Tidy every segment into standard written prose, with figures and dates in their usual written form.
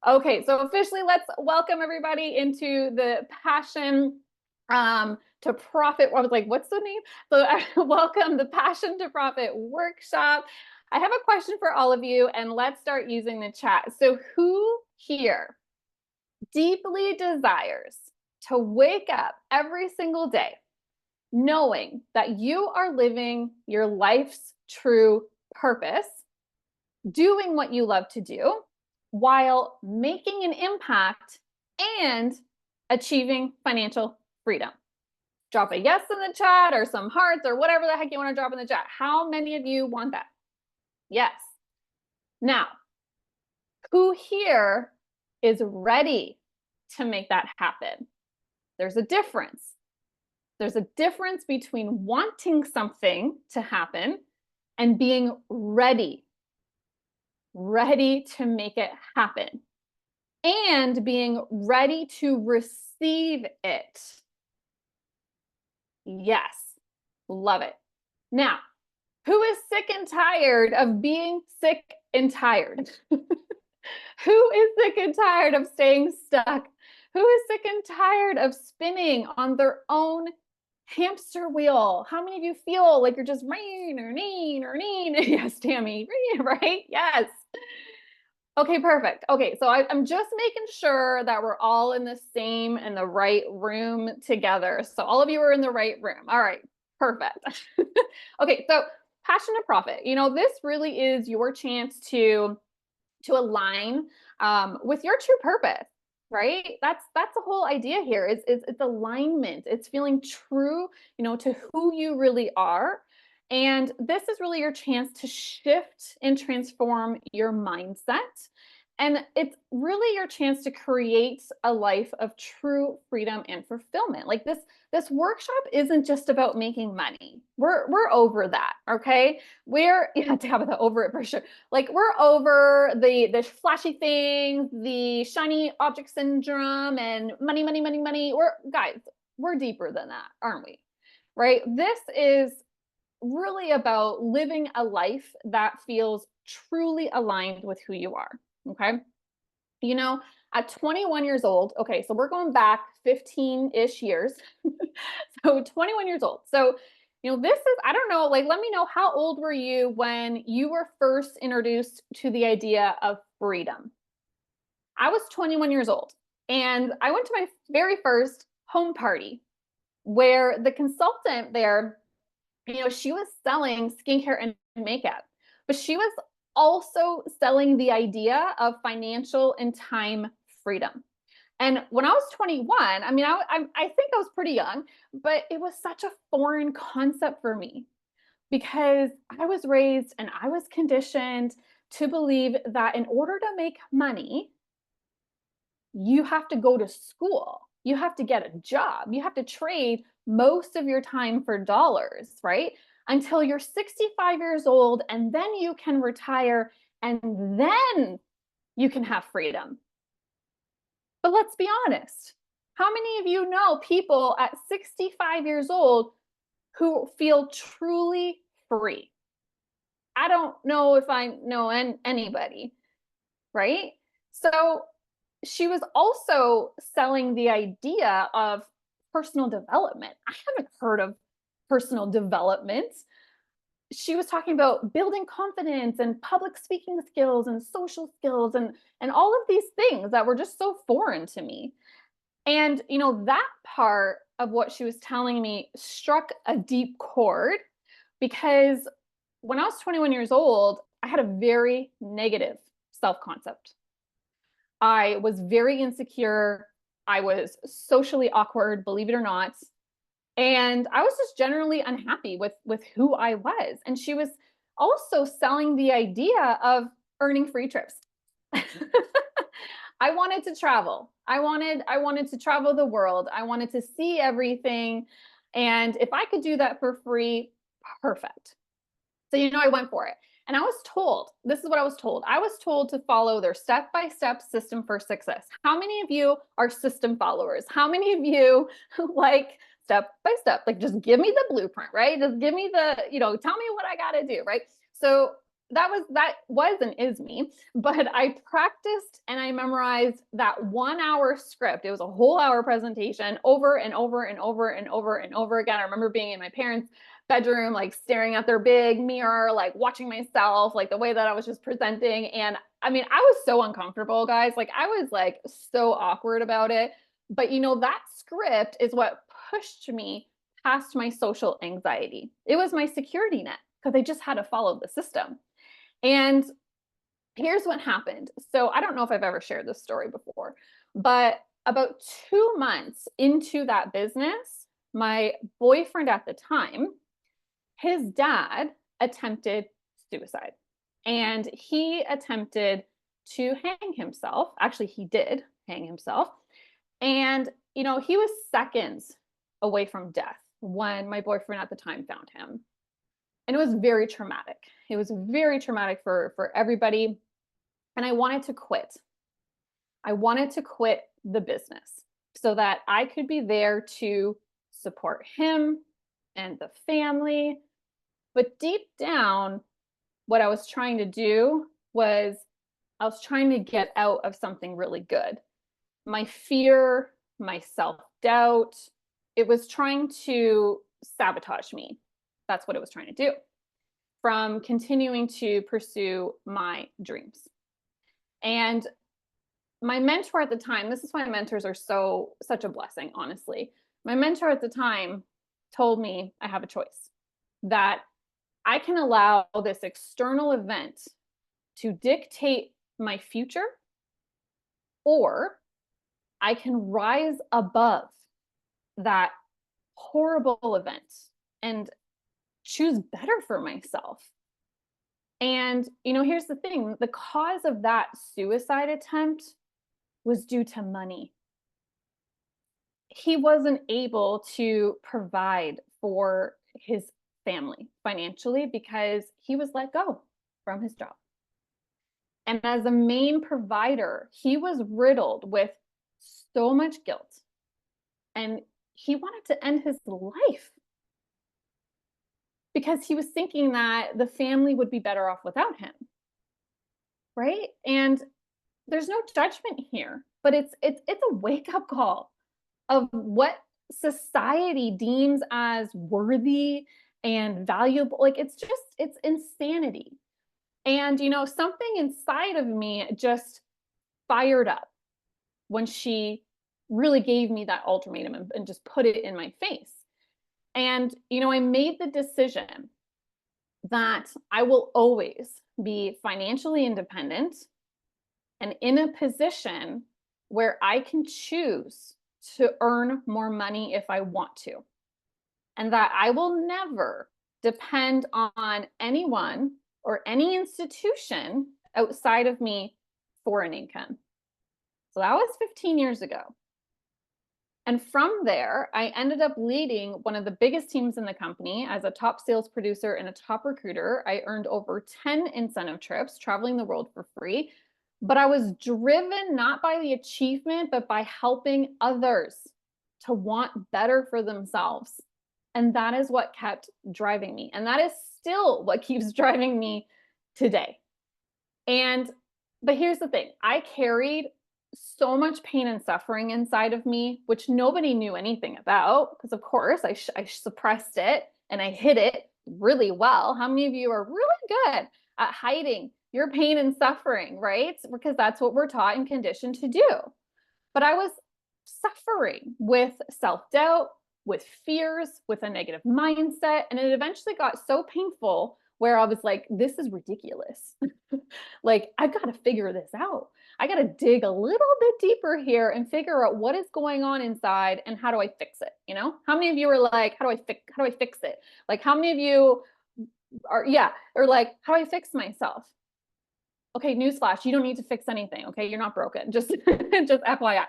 Okay, so officially let's welcome everybody into the Passion to Profit. I was like, what's the name? So welcome the Passion to Profit workshop. I have a question for all of you, and let's start using the chat. So who here deeply desires to wake up every single day knowing that you are living your life's true purpose, doing what you love to do while making an impact and achieving financial freedom? Drop a yes in the chat or some hearts or whatever the heck you want to drop in the chat. How many of you want that? Yes. Now, who here is ready to make that happen? There's a difference. There's a difference between wanting something to happen and being ready to make it happen and being ready to receive it. Yes, love it. Now, who is sick and tired of being sick and tired? Who is sick and tired of staying stuck? Who is sick and tired of spinning on their own hamster wheel? How many of you feel like you're just rain or neen or neen? Yes, Tammy, right? Yes. Okay, perfect. Okay, so I'm just making sure that we're all in the same and the right room together. So all of you are in the right room. All right, perfect. Okay, so passion to profit. This really is your chance to align with your true purpose, right? That's the whole idea here. It's alignment. It's feeling true, to who you really are. And this is really your chance to shift and transform your mindset. And it's really your chance to create a life of true freedom and fulfillment. Like this workshop isn't just about making money. We're over that, okay? We're Tabitha, over it for sure. Like we're over the flashy things, the shiny object syndrome, and money, money, money, money. We're deeper than that, aren't we? Right? This is really about living a life that feels truly aligned with who you are. Okay. At 21 years old, okay, so we're going back 15-ish years. So 21 years old. So, this is, I don't know, like, let me know, how old were you when you were first introduced to the idea of freedom? I was 21 years old, and I went to my very first home party where the consultant there, she was selling skincare and makeup, but she was also selling the idea of financial and time freedom. And when I was 21, I mean, I think I was pretty young, but it was such a foreign concept for me because I was raised and I was conditioned to believe that in order to make money, you have to go to school, you have to get a job, you have to trade most of your time for dollars, right? Until you're 65 years old, and then you can retire, and then you can have freedom. But let's be honest. How many of you know people at 65 years old who feel truly free? I don't know if I know anybody, right? So she was also selling the idea of personal development. I haven't heard of personal development. She was talking about building confidence and public speaking skills and social skills and all of these things that were just so foreign to me. And that part of what she was telling me struck a deep chord because when I was 21 years old, I had a very negative self-concept. I was very insecure. I was socially awkward, believe it or not. And I was just generally unhappy with who I was. And she was also selling the idea of earning free trips. I wanted to travel. I wanted to travel the world. I wanted to see everything. And if I could do that for free, perfect. So, I went for it. And I was told, this is what I was told. I was told to follow their step-by-step system for success. How many of you are system followers? How many of you like step by step? Like, just give me the blueprint, right? Just give me the, tell me what I got to do, right? So that was and is me, but I practiced and I memorized that 1 hour script. It was a whole hour presentation over and over and over and over and over again. I remember being in my parents' bedroom, like staring at their big mirror, like watching myself, like the way that I was just presenting. And I mean, I was so uncomfortable, guys. Like I was like so awkward about it. But that script is what pushed me past my social anxiety. It was my security net because I just had to follow the system. And here's what happened. So I don't know if I've ever shared this story before, but about 2 months into that business, my boyfriend at the time, his dad attempted suicide and he attempted to hang himself. Actually, he did hang himself. And, he was seconds away from death when my boyfriend at the time found him. And it was very traumatic. It was very traumatic for everybody. And I wanted to quit. I wanted to quit the business so that I could be there to support him and the family. But deep down, what I was trying to do was I was trying to get out of something really good. My fear, my self-doubt, it was trying to sabotage me. That's what it was trying to do from continuing to pursue my dreams. And my mentor at the time, this is why mentors are such a blessing, honestly. My mentor at the time told me I have a choice, that I can allow this external event to dictate my future, or I can rise above that horrible event and choose better for myself. And, here's the thing, the cause of that suicide attempt was due to money. He wasn't able to provide for his family financially because he was let go from his job. And as the main provider, he was riddled with so much guilt. And he wanted to end his life because he was thinking that the family would be better off without him. Right? And there's no judgment here, but it's a wake-up call of what society deems as worthy and valuable. Like it's insanity. And something inside of me just fired up when she really gave me that ultimatum and just put it in my face. And I made the decision that I will always be financially independent and in a position where I can choose to earn more money if I want to. And that I will never depend on anyone or any institution outside of me for an income. So that was 15 years ago. And from there, I ended up leading one of the biggest teams in the company as a top sales producer and a top recruiter. I earned over 10 incentive trips, traveling the world for free. But I was driven not by the achievement, but by helping others to want better for themselves. And that is what kept driving me. And that is still what keeps driving me today. But here's the thing, I carried so much pain and suffering inside of me, which nobody knew anything about, because of course I suppressed it and I hid it really well. How many of you are really good at hiding your pain and suffering, right? Because that's what we're taught and conditioned to do. But I was suffering with self-doubt, with fears, with a negative mindset, and it eventually got so painful where I was like, this is ridiculous. Like, I've got to figure this out. I got to dig a little bit deeper here and figure out what is going on inside and how do I fix it? How many of you are like, how do I fix it? Like, how many of you are, or like, how do I fix myself? Okay, newsflash, you don't need to fix anything. Okay, you're not broken. Just FYI.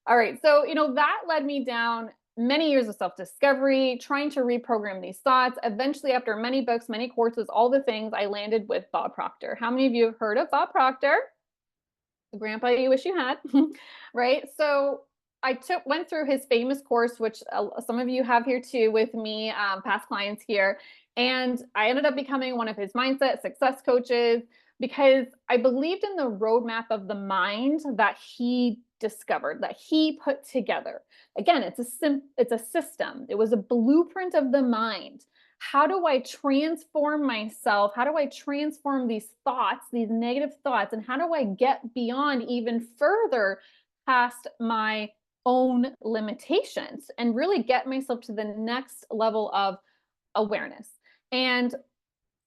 All right, so that led me down many years of self-discovery, trying to reprogram these thoughts. Eventually, after many books, many courses, all the things, I landed with Bob Proctor. How many of you have heard of Bob Proctor? The grandpa you wish you had, right? So I went through his famous course, which some of you have here too with me, past clients here. And I ended up becoming one of his mindset success coaches because I believed in the roadmap of the mind that he discovered, that he put together. Again, it's a system. It was a blueprint of the mind. How do I transform myself? How do I transform these thoughts, these negative thoughts? And how do I get beyond even further past my own limitations and really get myself to the next level of awareness? And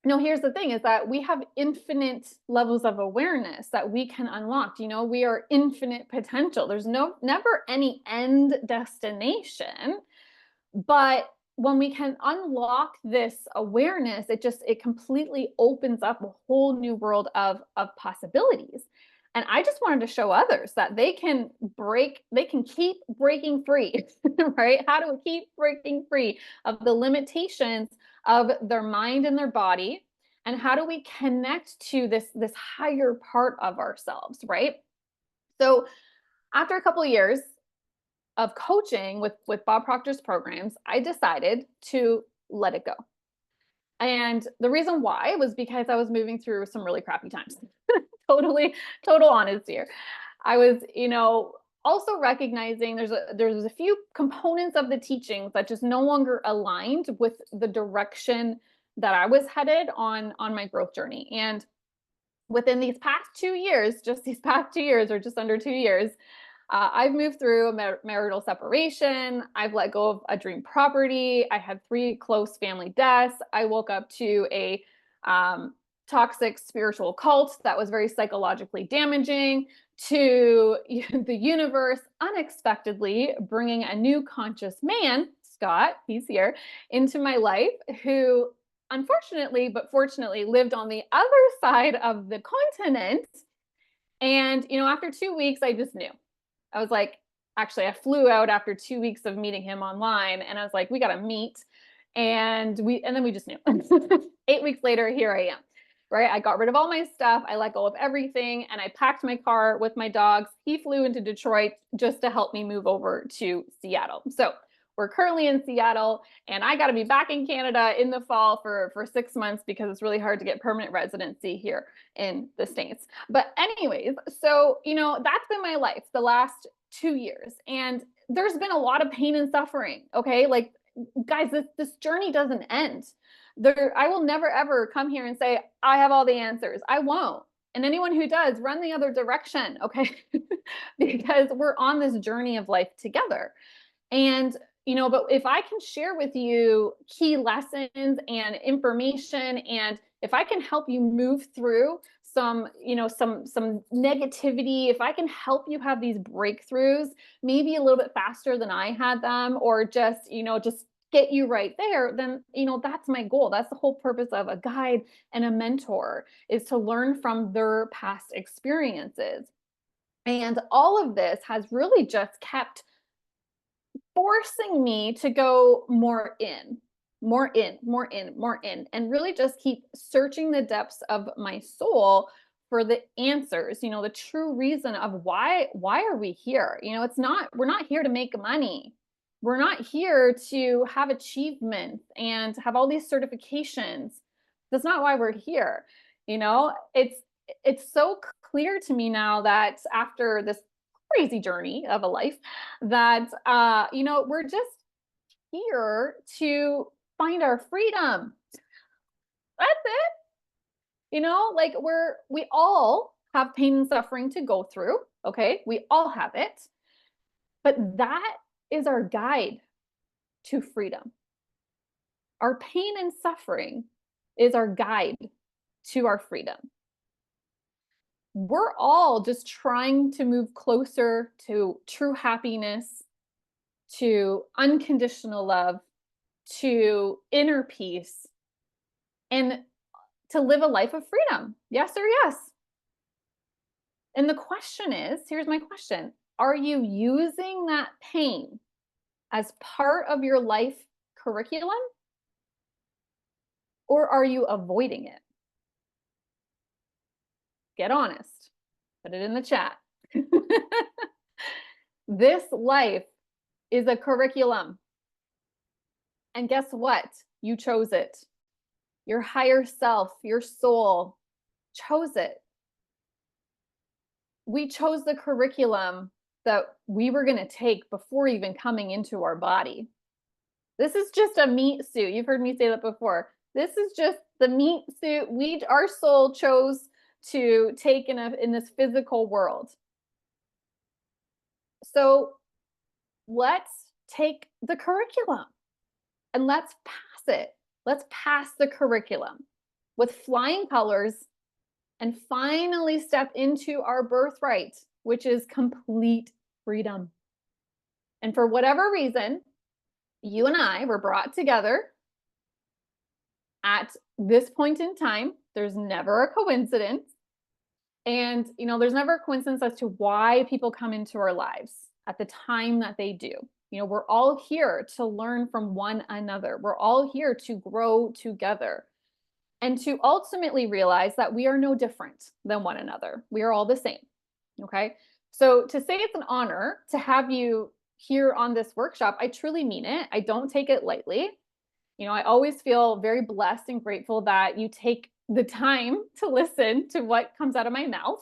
here's the thing is that we have infinite levels of awareness that we can unlock. We are infinite potential. There's never any end destination. But when we can unlock this awareness, it completely opens up a whole new world of possibilities. And I just wanted to show others that they can keep breaking free, right? How to keep breaking free of the limitations of their mind and their body. And how do we connect to this higher part of ourselves, right? So after a couple of years of coaching with Bob Proctor's programs, I decided to let it go. And the reason why was because I was moving through some really crappy times. Total honesty here. I was, also recognizing there's a few components of the teachings that just no longer aligned with the direction that I was headed on my growth journey. And within these past 2 years, or just under 2 years, I've moved through a marital separation. I've let go of a dream property. I had 3 close family deaths. I woke up to a toxic spiritual cult that was very psychologically damaging, to the universe unexpectedly bringing a new conscious man, Scott, he's here, into my life, who unfortunately, but fortunately, lived on the other side of the continent. And, after 2 weeks, I just knew. I was like, actually, I flew out after 2 weeks of meeting him online, and I was like, we got to meet. And then we just knew. 8 weeks later, here I am, right? I got rid of all my stuff. I let go of everything, and I packed my car with my dogs. He flew into Detroit just to help me move over to Seattle. So we're currently in Seattle, and I got to be back in Canada in the fall for 6 months because it's really hard to get permanent residency here in the States. But anyways, so, that's been my life the last 2 years. And there's been a lot of pain and suffering. Okay. Like, guys, this journey doesn't end. I will never, ever come here and say, I have all the answers. I won't. And anyone who does, run the other direction. Okay. Because we're on this journey of life together. And but if I can share with you key lessons and information, and if I can help you move through some negativity, if I can help you have these breakthroughs, maybe a little bit faster than I had them, or just get you right there, then, that's my goal. That's the whole purpose of a guide and a mentor, is to learn from their past experiences. And all of this has really just kept forcing me to go more in, and really just keep searching the depths of my soul for the answers, the true reason of why are we here? We're not here to make money. We're not here to have achievements and have all these certifications. That's not why we're here. It's so clear to me now that after this crazy journey of a life, that we're just here to find our freedom. That's it. Like, we all have pain and suffering to go through. Okay, we all have it, but that is our guide to freedom. Our pain and suffering is our guide to our freedom. We're all just trying to move closer to true happiness, to unconditional love, to inner peace, and to live a life of freedom. Yes or yes? And the question is, here's my question. Are you using that pain as part of your life curriculum? Or are you avoiding it? Get honest. Put it in the chat. This life is a curriculum. And guess what? You chose it. Your higher self, your soul chose it. We chose the curriculum that we were going to take before even coming into our body. This is just a meat suit. You've heard me say that before. This is just the meat suit our soul chose to take in this physical world. So let's take the curriculum and let's pass it. Let's pass the curriculum with flying colors and finally step into our birthright, which is complete freedom. And for whatever reason, you and I were brought together at this point in time. There's never a coincidence. And, there's never a coincidence as to why people come into our lives at the time that they do. We're all here to learn from one another. We're all here to grow together and to ultimately realize that we are no different than one another. We are all the same. Okay. So to say it's an honor to have you here on this workshop, I truly mean it. I don't take it lightly. I always feel very blessed and grateful that you take the time to listen to what comes out of my mouth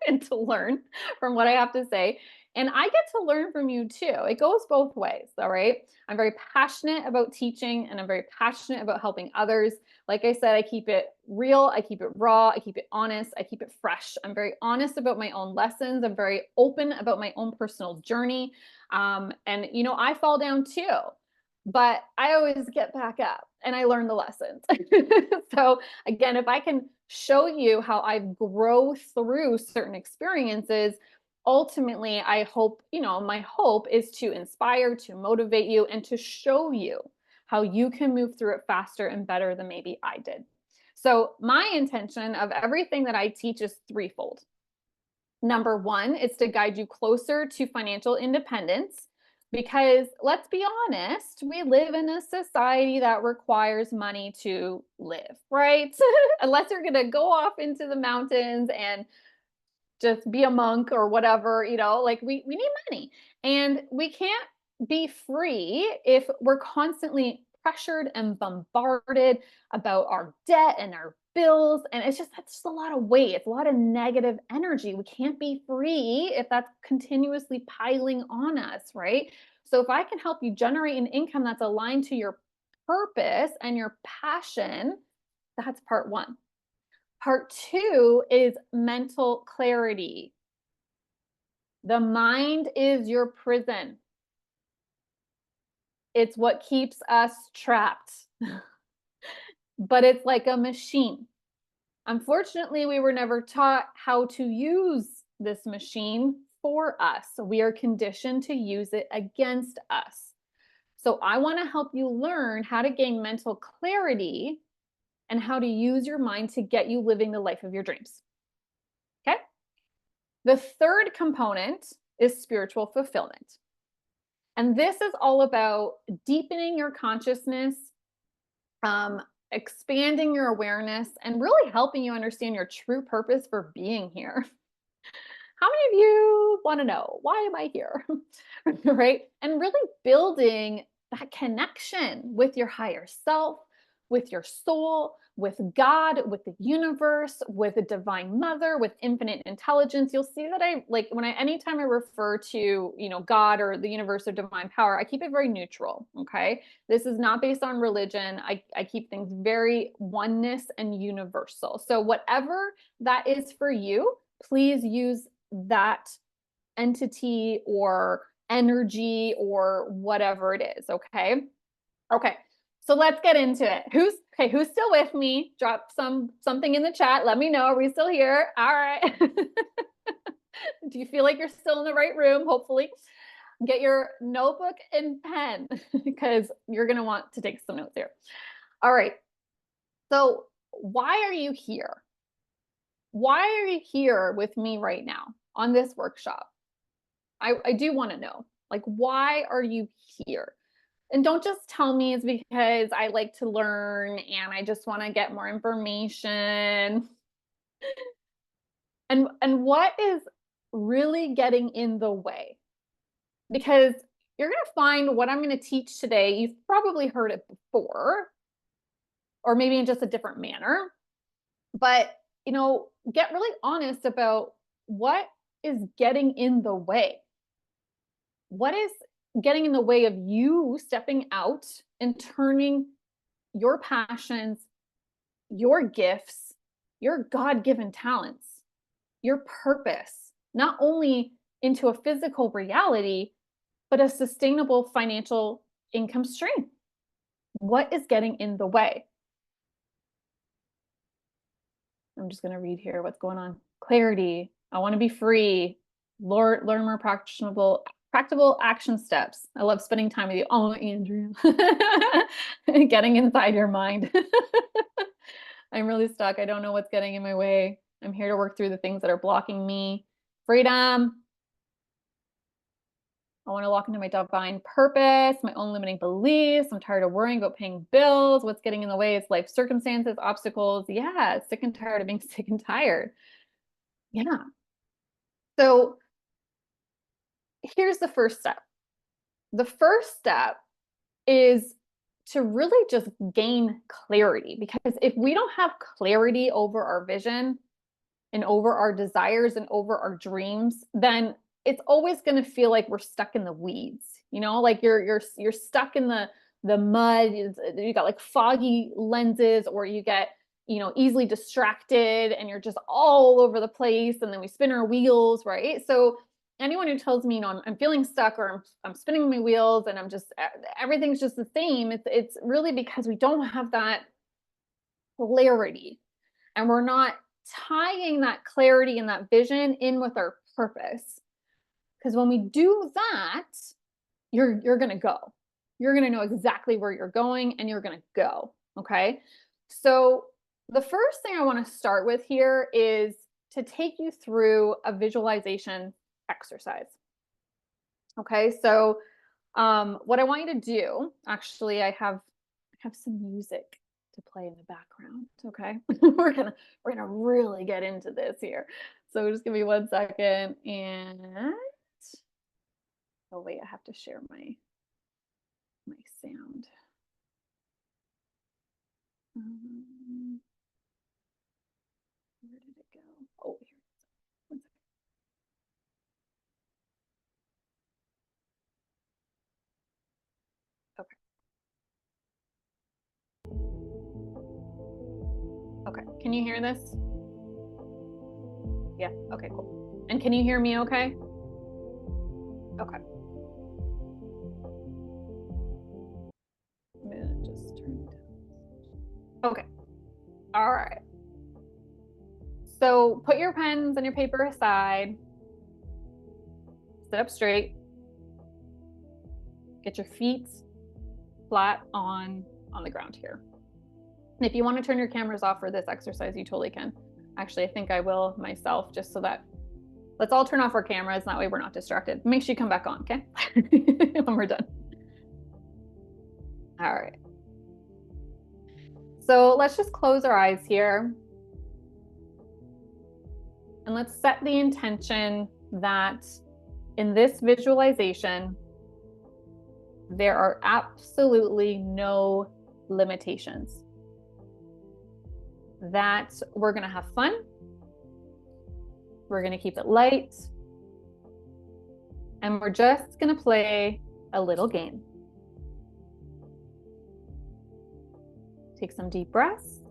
and to learn from what I have to say. And I get to learn from you too. It goes both ways. All right. I'm very passionate about teaching and I'm very passionate about helping others. Like I said, I keep it real. I keep it raw. I keep it honest. I keep it fresh. I'm very honest about my own lessons. I'm very open about my own personal journey. And I fall down too, but I always get back up and I learn the lessons. So again, if I can show you how I grow through certain experiences, ultimately, I hope, my hope is to inspire, to motivate you, and to show you how you can move through it faster and better than maybe I did. So my intention of everything that I teach is threefold. Number one is to guide you closer to financial independence. Because let's be honest, we live in a society that requires money to live, right? Unless you're going to go off into the mountains and just be a monk or whatever, like we need money. And we can't be free if we're constantly pressured and bombarded about our debt and our bills. And that's just a lot of weight. It's a lot of negative energy. We can't be free if that's continuously piling on us, right? So if I can help you generate an income that's aligned to your purpose and your passion, that's part one. Part two is mental clarity. The mind is your prison. It's what keeps us trapped, but it's like a machine. Unfortunately, we were never taught how to use this machine for us. So we are conditioned to use it against us. So I want to help you learn how to gain mental clarity and how to use your mind to get you living the life of your dreams. Okay? The third component is spiritual fulfillment. And this is all about deepening your consciousness, expanding your awareness, and really helping you understand your true purpose for being here. How many of you want to know, why am I here? Right? And really building that connection with your higher self, with your soul, with God, with the universe, with a divine mother, with infinite intelligence. You'll see that anytime I refer to, God or the universe or divine power, I keep it very neutral. Okay. This is not based on religion. I keep things very oneness and universal. So whatever that is for you, please use that entity or energy or whatever it is. Okay. Okay. So let's get into it. Who's still with me? Drop something in the chat. Let me know. Are we still here? All right. Do you feel like you're still in the right room? Hopefully. Get your notebook and pen because you're going to want to take some notes here. All right. So why are you here? Why are you here with me right now on this workshop? I do want to know, why are you here? And don't just tell me it's because I like to learn and I just want to get more information. And what is really getting in the way? Because you're going to find what I'm going to teach today, you've probably heard it before, or maybe in just a different manner. But, get really honest about what is getting in the way. What is getting in the way of you stepping out and turning your passions, your gifts, your God-given talents, your purpose, not only into a physical reality, but a sustainable financial income stream? What is getting in the way? I'm just going to read here what's going on. Clarity. I want to be free. Learn more practical action steps. I love spending time with you. Oh, Andrea. Getting inside your mind. I'm really stuck. I don't know what's getting in my way. I'm here to work through the things that are blocking me. Freedom. I want to walk into my divine purpose, my own limiting beliefs. I'm tired of worrying about paying bills. What's getting in the way is life circumstances, obstacles. Yeah, sick and tired of being sick and tired. Yeah. So here's the first step. The first step is to really just gain clarity, because if we don't have clarity over our vision and over our desires and over our dreams, then it's always going to feel like we're stuck in the weeds, like you're stuck in the mud. You got like foggy lenses, or you get, easily distracted, and you're just all over the place, and then we spin our wheels, right? So anyone who tells me, I'm feeling stuck, or I'm spinning my wheels, and everything's just the same, it's really because we don't have that clarity, and we're not tying that clarity and that vision in with our purpose. Because when we do that, you're going to go. You're going to know exactly where you're going, and you're going to go. Okay. So the first thing I want to start with here is to take you through a visualization exercise. Okay. So what I want you to do, actually, I have some music to play in the background. Okay. we're gonna really get into this here. So just give me 1 second. And oh wait, I have to share my sound. Where did it go? Oh, here it is. 1 second. Okay. Okay. Can you hear this? Yeah. Okay, cool. And can you hear me okay? Okay. I'm gonna just turn it down. Okay. All right. So put your pens and your paper aside. Sit up straight. Get your feet flat on the ground here. And if you want to turn your cameras off for this exercise, you totally can. Actually, I think I will myself, just so that let's all turn off our cameras. And that way we're not distracted. Make sure you come back on, okay? When we're done. All right. So let's just close our eyes here. And let's set the intention that in this visualization, there are absolutely no limitations. That we're going to have fun. We're going to keep it light. And we're just going to play a little game. Take some deep breaths.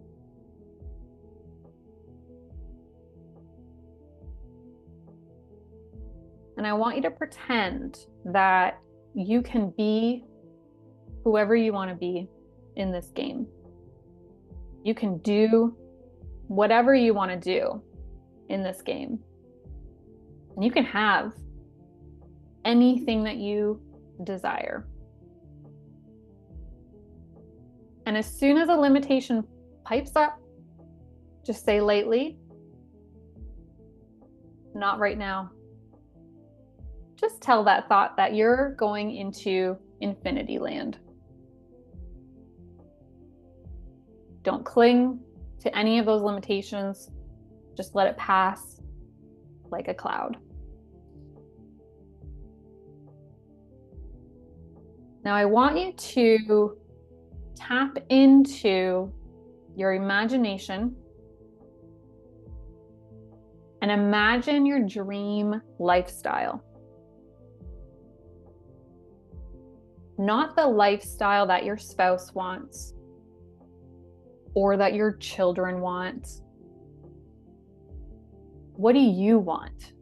And I want you to pretend that you can be whoever you want to be in this game. You can do whatever you want to do in this game. And you can have anything that you desire. And as soon as a limitation pipes up, just say lightly, not right now. Just tell that thought that you're going into infinity land. Don't cling to any of those limitations. Just let it pass like a cloud. Now I want you to tap into your imagination and imagine your dream lifestyle. Not the lifestyle that your spouse wants or that your children want. What do you want?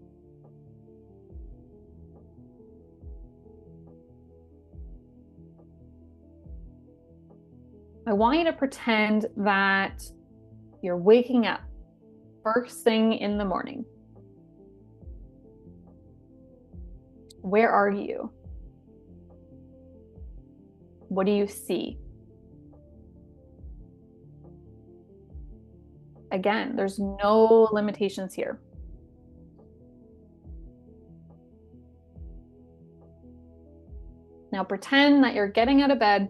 I want you to pretend that you're waking up first thing in the morning. Where are you? What do you see? Again, there's no limitations here. Now pretend that you're getting out of bed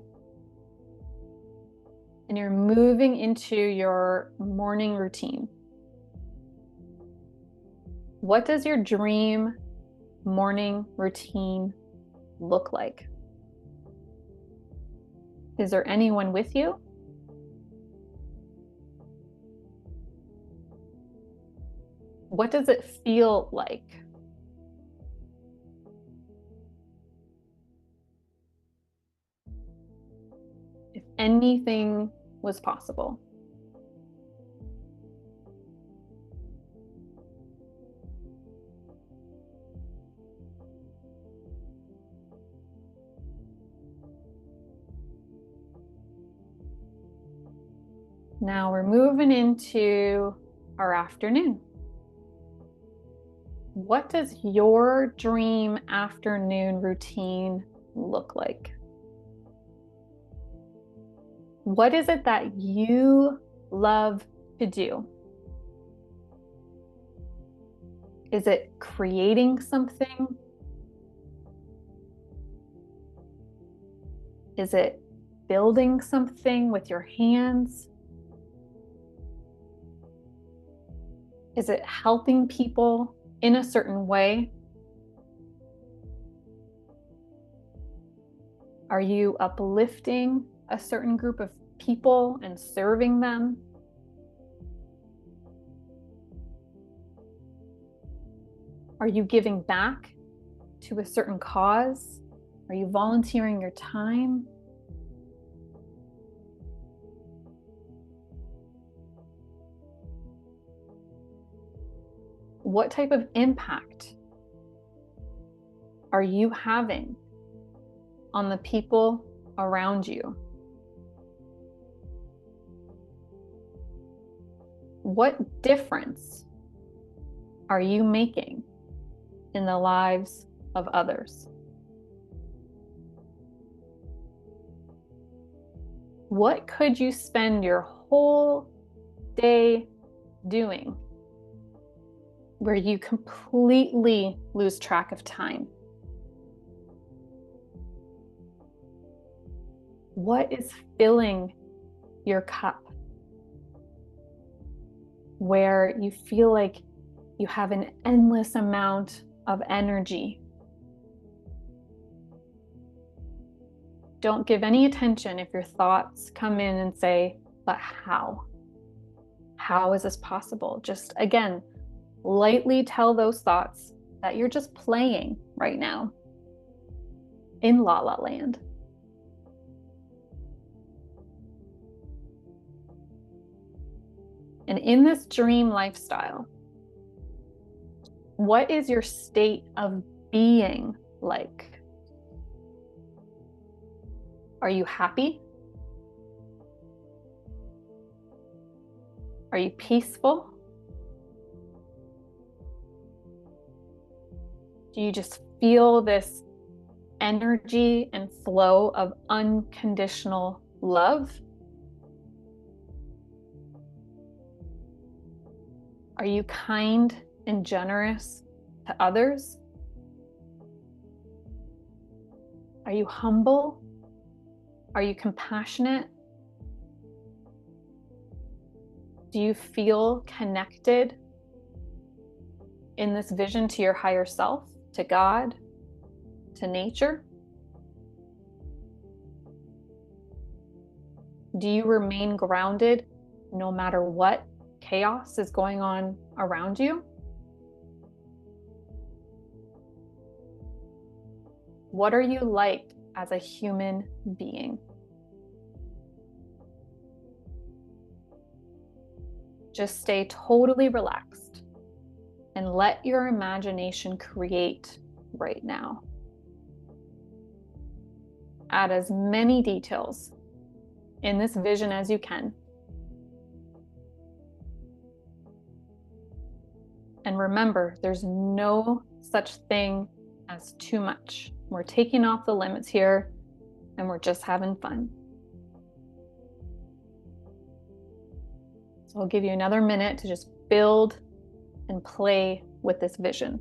and you're moving into your morning routine. What does your dream morning routine look like? Is there anyone with you? What does it feel like? If anything was possible. Now we're moving into our afternoon. What does your dream afternoon routine look like? What is it that you love to do? Is it creating something? Is it building something with your hands? Is it helping people in a certain way? Are you uplifting a certain group of people and serving them? Are you giving back to a certain cause? Are you volunteering your time? What type of impact are you having on the people around you? What difference are you making in the lives of others? What could you spend your whole day doing where you completely lose track of time? What is filling your cup where you feel like you have an endless amount of energy? Don't give any attention if your thoughts come in and say, but how? How is this possible? Just again, lightly tell those thoughts that you're just playing right now in La La Land. And in this dream lifestyle, what is your state of being like? Are you happy? Are you peaceful? Do you just feel this energy and flow of unconditional love? Are you kind and generous to others? Are you humble? Are you compassionate? Do you feel connected in this vision to your higher self, to God, to nature? Do you remain grounded no matter what chaos is going on around you? What are you like as a human being? Just stay totally relaxed and let your imagination create right now. Add as many details in this vision as you can. And remember, there's no such thing as too much. We're taking off the limits here and we're just having fun. So I'll give you another minute to just build and play with this vision.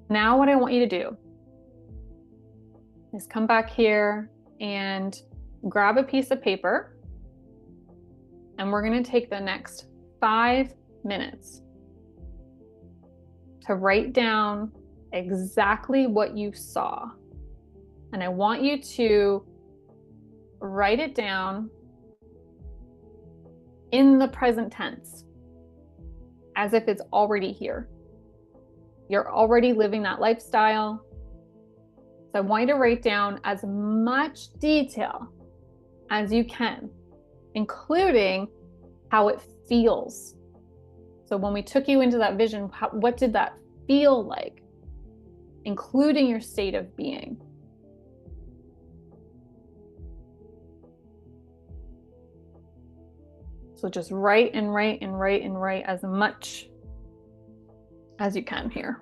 Now what I want you to do is come back here and grab a piece of paper, and we're going to take the next 5 minutes to write down exactly what you saw. And I want you to write it down in the present tense, as if it's already here. You're already living that lifestyle. So I want you to write down as much detail as you can, including how it feels. So when we took you into that vision, what did that feel like, including your state of being? So just write and write and write and write as much as you can here.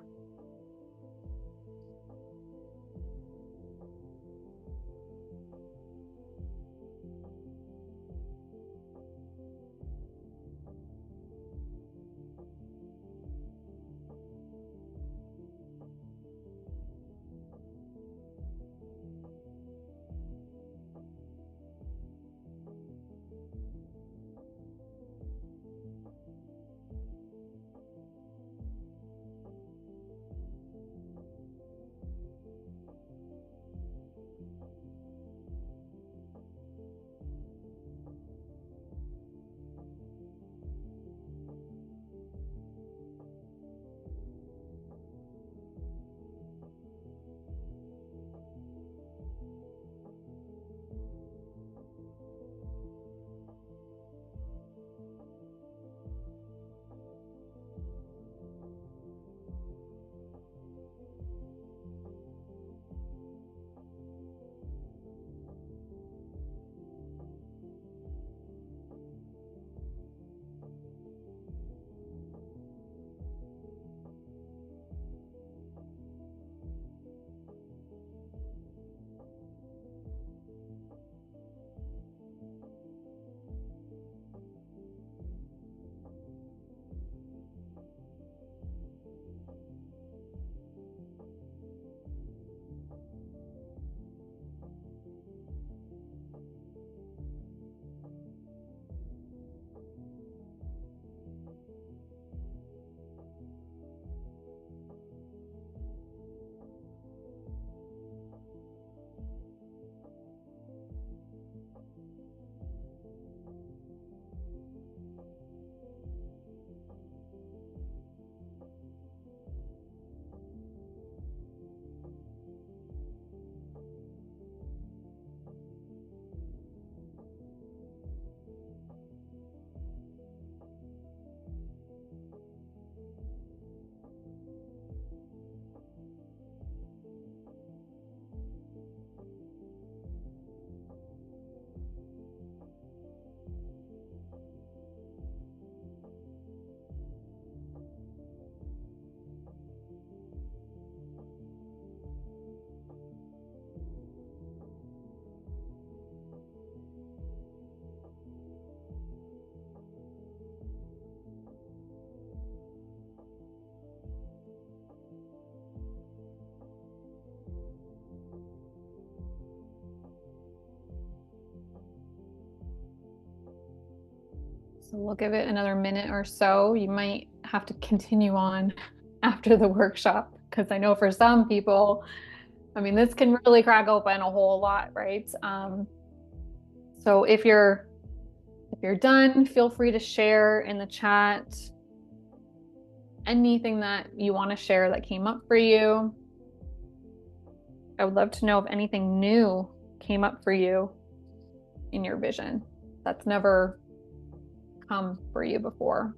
So we'll give it another minute or so. You might have to continue on after the workshop because I know for some people, I mean, this can really crack open a whole lot, right? So if you're done, feel free to share in the chat anything that you want to share that came up for you. I would love to know if anything new came up for you in your vision that's never come for you before.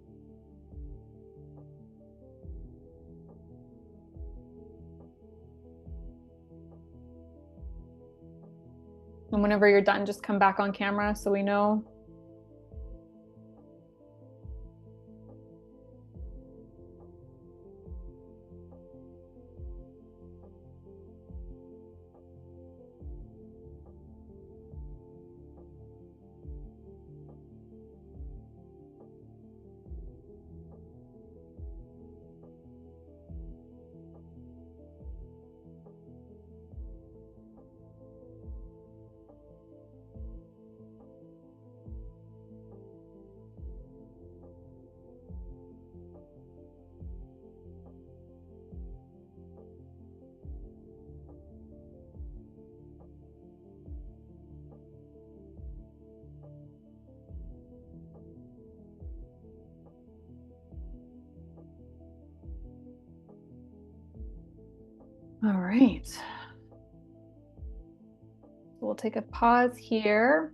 And whenever you're done, just come back on camera so we know. All right. We'll take a pause here.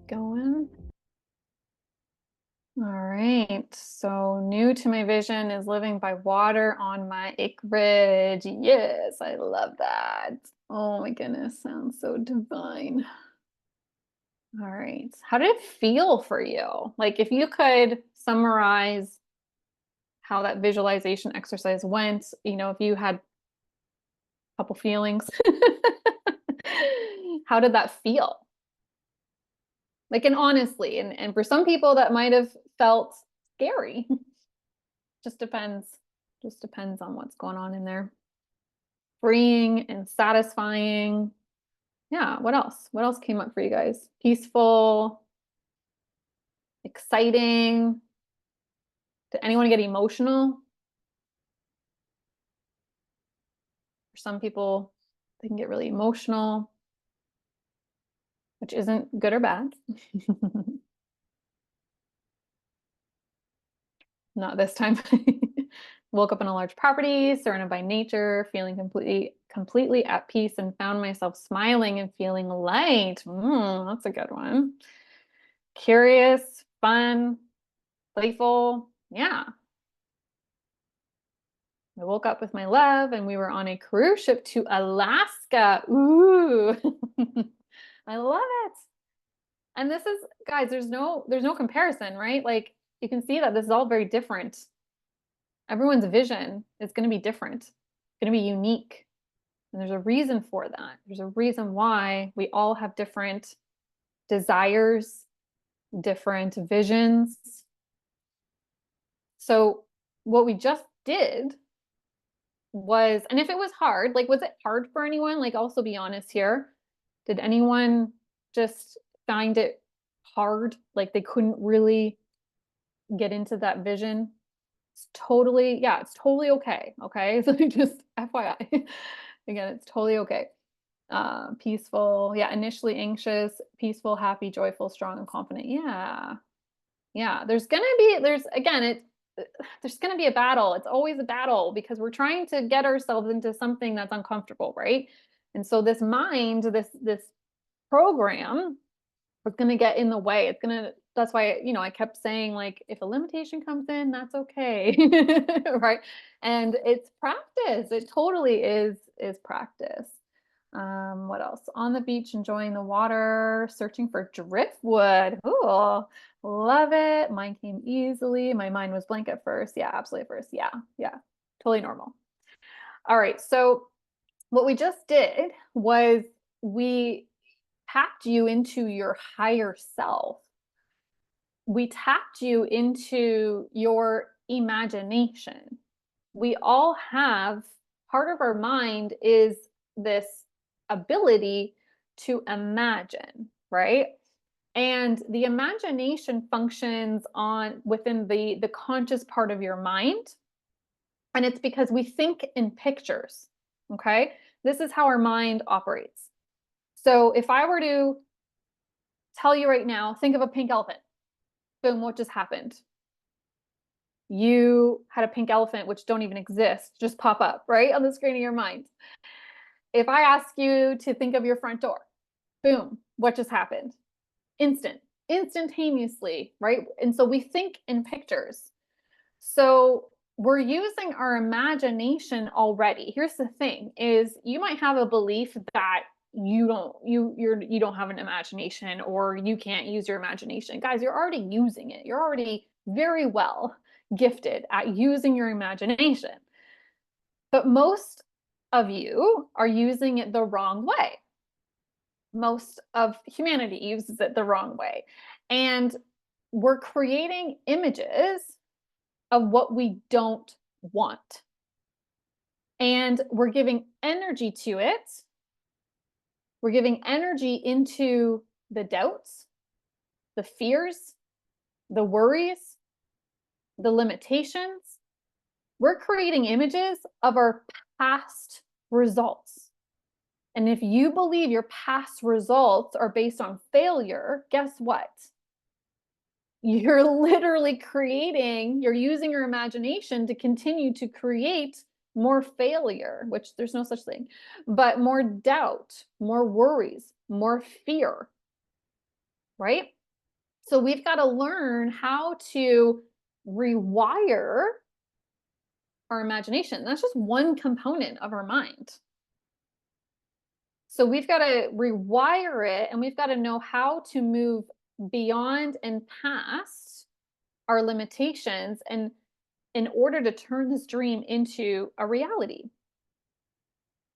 Going. All right. So new to my vision is living by water on my acreage. Yes, I love that. Oh my goodness, sounds so divine. All right. How did it feel for you? Like if you could summarize how that visualization exercise went, if you had a couple feelings, how did that feel? Like, and honestly, and for some people that might have felt scary. Just depends. Just depends on what's going on in there. Freeing and satisfying. Yeah, what else? What else came up for you guys? Peaceful, exciting. Did anyone get emotional? For some people, they can get really emotional, which isn't good or bad. Not this time. Woke up in a large property, surrounded by nature, feeling completely at peace, and found myself smiling and feeling light. That's a good one. Curious, fun, playful. Yeah. I woke up with my love and we were on a cruise ship to Alaska. Ooh. I love it. And this is, guys, there's no comparison, right? Like you can see that this is all very different. Everyone's vision is going to be different. It's going to be unique. And there's a reason for that. There's a reason why we all have different desires, different visions. So what we just did was, and if it was hard, like, was it hard for anyone? Like, also be honest here. Did anyone just find it hard? Like they couldn't really get into that vision? It's totally, yeah, it's totally okay. Okay. So just FYI. Again, it's totally okay. Peaceful. Yeah. Initially anxious, peaceful, happy, joyful, strong, and confident. Yeah. Yeah. There's again, there's going to be a battle. It's always a battle because we're trying to get ourselves into something that's uncomfortable, right? And so this mind, this program is going to get in the way. That's why, I kept saying, like, if a limitation comes in, that's okay. Right. And it's practice. It totally is practice. What else? On the beach, enjoying the water, searching for driftwood. Ooh, love it. Mine came easily. My mind was blank at first. Yeah, absolutely at first. Yeah, yeah, totally normal. All right. So what we just did was we tapped you into your higher self. We tapped you into your imagination. We all have, part of our mind is this ability to imagine, right? And the imagination functions on within the conscious part of your mind. And it's because we think in pictures. Okay. This is how our mind operates. So if I were to tell you right now, think of a pink elephant. Boom, what just happened? You had a pink elephant, which don't even exist, just pop up right on the screen of your mind. If I ask you to think of your front door, boom, what just happened? Instantaneously, right? And so we think in pictures. So we're using our imagination already. Here's the thing is you might have a belief that you don't have an imagination or you can't use your imagination. Guys, you're already using it. You're already very well gifted at using your imagination. But most of you are using it the wrong way. Most of humanity uses it the wrong way. And we're creating images of what we don't want. And we're giving energy to it. We're giving energy into the doubts, the fears, the worries, the limitations. We're creating images of our past results. And if you believe your past results are based on failure, guess what? You're literally you're using your imagination to continue to create more failure, which there's no such thing, but more doubt, more worries, more fear, right? So we've got to learn how to rewire our imagination. That's just one component of our mind. So we've got to rewire it and we've got to know how to move beyond and past our limitations and in order to turn this dream into a reality,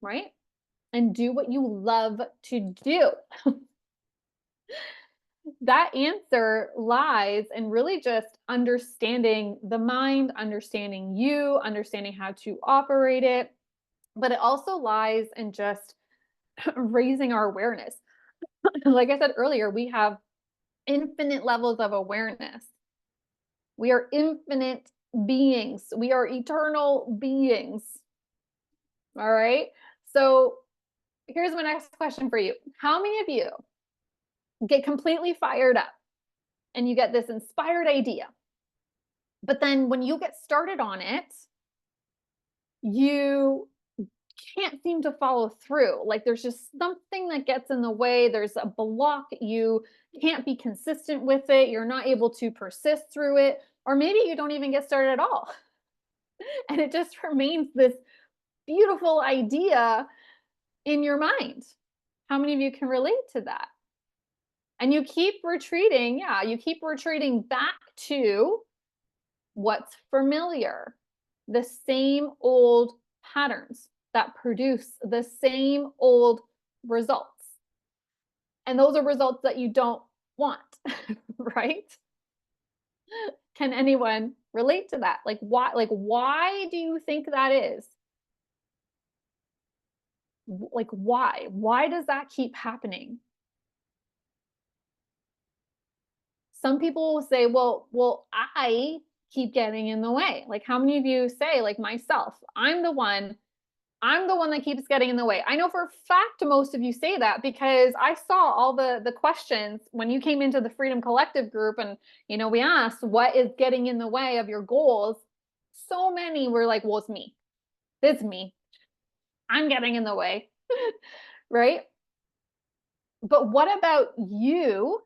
right? And do what you love to do. That answer lies in really just understanding the mind, understanding you, understanding how to operate it. But it also lies in just raising our awareness. Like I said earlier, we have infinite levels of awareness. We are infinite beings. We are eternal beings. All right. So here's my next question for you. How many of you get completely fired up and you get this inspired idea, but then when you get started on it, you can't seem to follow through? Like there's just something that gets in the way. There's a block. You can't be consistent with it. You're not able to persist through it. Or maybe you don't even get started at all. And it just remains this beautiful idea in your mind. How many of you can relate to that? And you keep retreating. Yeah, you keep retreating back to what's familiar, the same old patterns that produce the same old results. And those are results that you don't want, right? Can anyone relate to that? Why do you think that is? Like why? Why does that keep happening? Some people will say, well, I keep getting in the way. Like how many of you say, like myself, I'm the one that keeps getting in the way. I know for a fact most of you say that because I saw all the questions when you came into the Freedom Collective group and we asked what is getting in the way of your goals. So many were like, well, it's me. It's me. I'm getting in the way. Right? But what about you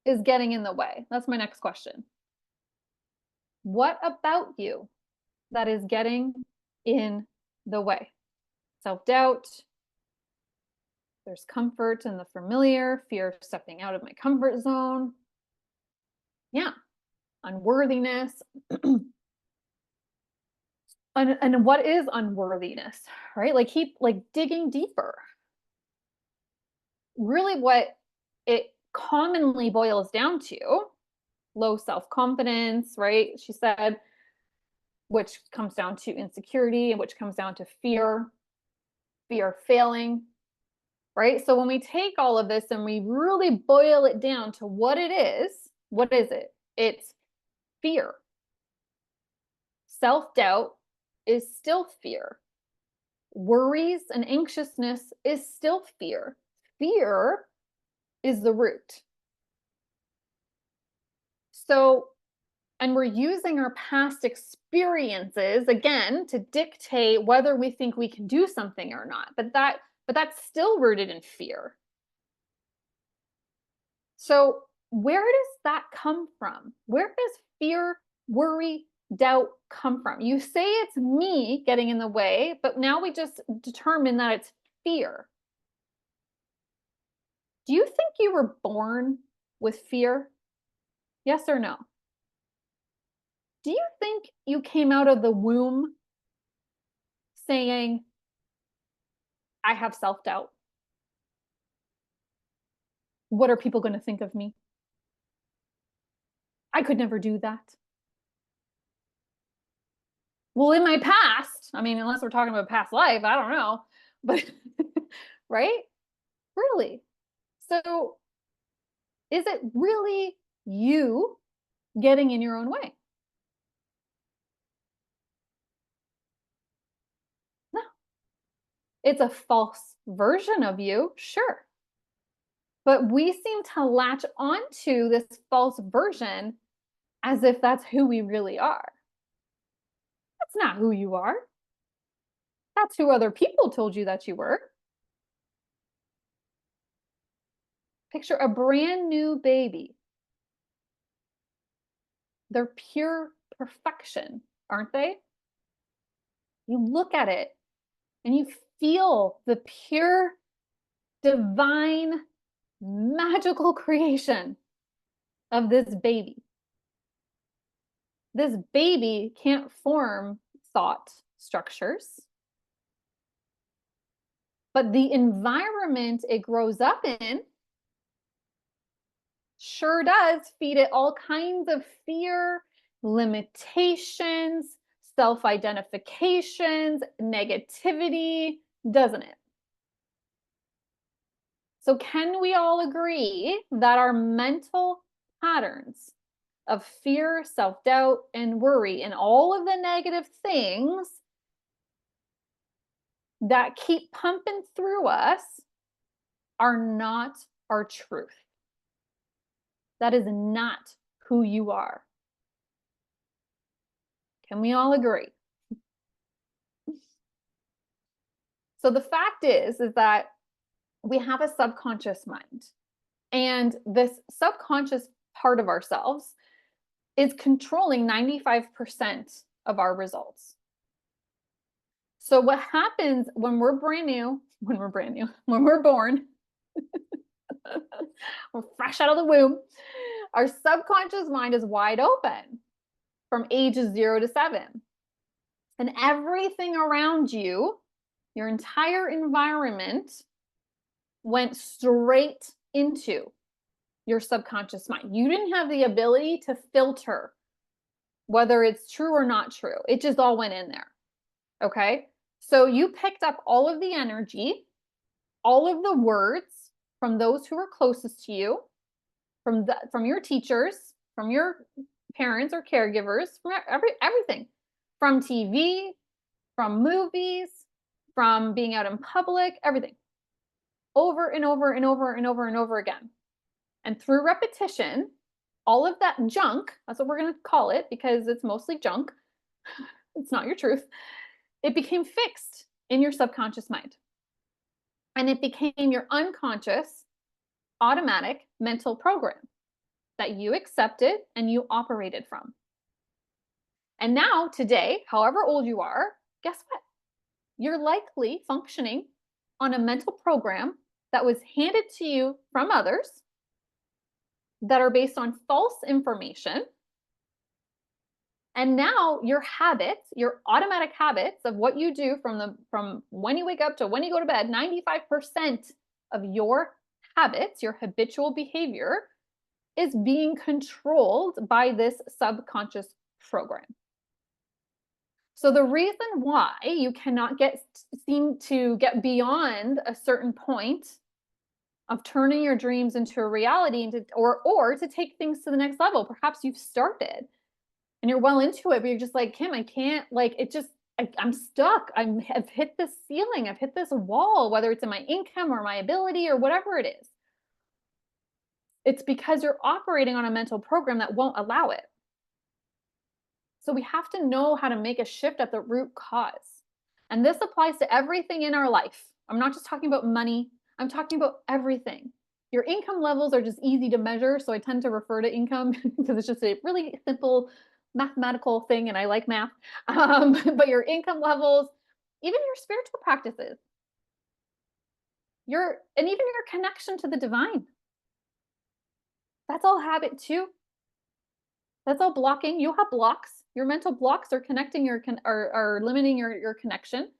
is getting in the way? That's my next question. What about you that is getting in the way? Self-doubt, there's comfort in the familiar, fear of stepping out of my comfort zone. Yeah, unworthiness. And what is unworthiness, right? Like keep digging deeper. Really what it commonly boils down to, low self-confidence, right? She said, which comes down to insecurity and which comes down to fear of failing, right? So when we take all of this and we really boil it down to what it is, what is it? It's fear. Self-doubt is still fear. Worries and anxiousness is still fear. Fear is the root. So, and we're using our past experiences again to dictate whether we think we can do something or not. But that's still rooted in fear. So, where does that come from? Where does fear, worry, doubt come from? You say it's me getting in the way, but now we just determine that it's fear. Do you think you were born with fear? Yes or no? Do you think you came out of the womb saying, I have self doubt? What are people going to think of me? I could never do that. Well, in my past, I mean, unless we're talking about past life, I don't know. But, right? Really? So, is it really you getting in your own way? No. It's a false version of you, sure. But we seem to latch onto this false version as if that's who we really are. That's not who you are. That's who other people told you that you were. Picture a brand new baby. They're pure perfection, aren't they? You look at it and you feel the pure, divine, magical creation of this baby. This baby can't form thought structures, but the environment it grows up in sure does feed it all kinds of fear, limitations, self-identifications, negativity, doesn't it? So can we all agree that our mental patterns of fear, self-doubt, and worry, and all of the negative things that keep pumping through us are not our truth? That is not who you are. Can we all agree? So the fact is that we have a subconscious mind, and this subconscious part of ourselves is controlling 95% of our results. So what happens when we're brand new, when we're born, we're fresh out of the womb, our subconscious mind is wide open from ages 0 to 7. And everything around you, your entire environment, went straight into your subconscious mind. You didn't have the ability to filter whether it's true or not true. It just all went in there. Okay? So you picked up all of the energy, all of the words from those who were closest to you, from your teachers, from your parents or caregivers, from everything, from TV, from movies, from being out in public, everything, over and over and over and over and over again. And through repetition, all of that junk, that's what we're going to call it because it's mostly junk, it's not your truth, it became fixed in your subconscious mind. And it became your unconscious, automatic mental program that you accepted and you operated from. And now, today, however old you are, guess what? You're likely functioning on a mental program that was handed to you from others that are based on false information. And now your habits, your automatic habits of what you do from when you wake up to when you go to bed, 95% of your habits, your habitual behavior, is being controlled by this subconscious program. So the reason why you cannot seem to get beyond a certain point of turning your dreams into a reality and or to take things to the next level. Perhaps you've started and you're well into it, but you're just like, Kim, I can't, like, it just, I'm stuck. I've hit this ceiling. I've hit this wall, whether it's in my income or my ability or whatever it is. It's because you're operating on a mental program that won't allow it. So we have to know how to make a shift at the root cause. And this applies to everything in our life. I'm not just talking about money, I'm talking about everything. Your income levels are just easy to measure. So I tend to refer to income because it's just a really simple mathematical thing and I like math. But your income levels, even your spiritual practices, and even your connection to the divine, that's all habit too. That's all blocking. You have blocks. Your mental blocks are connecting are limiting your connection,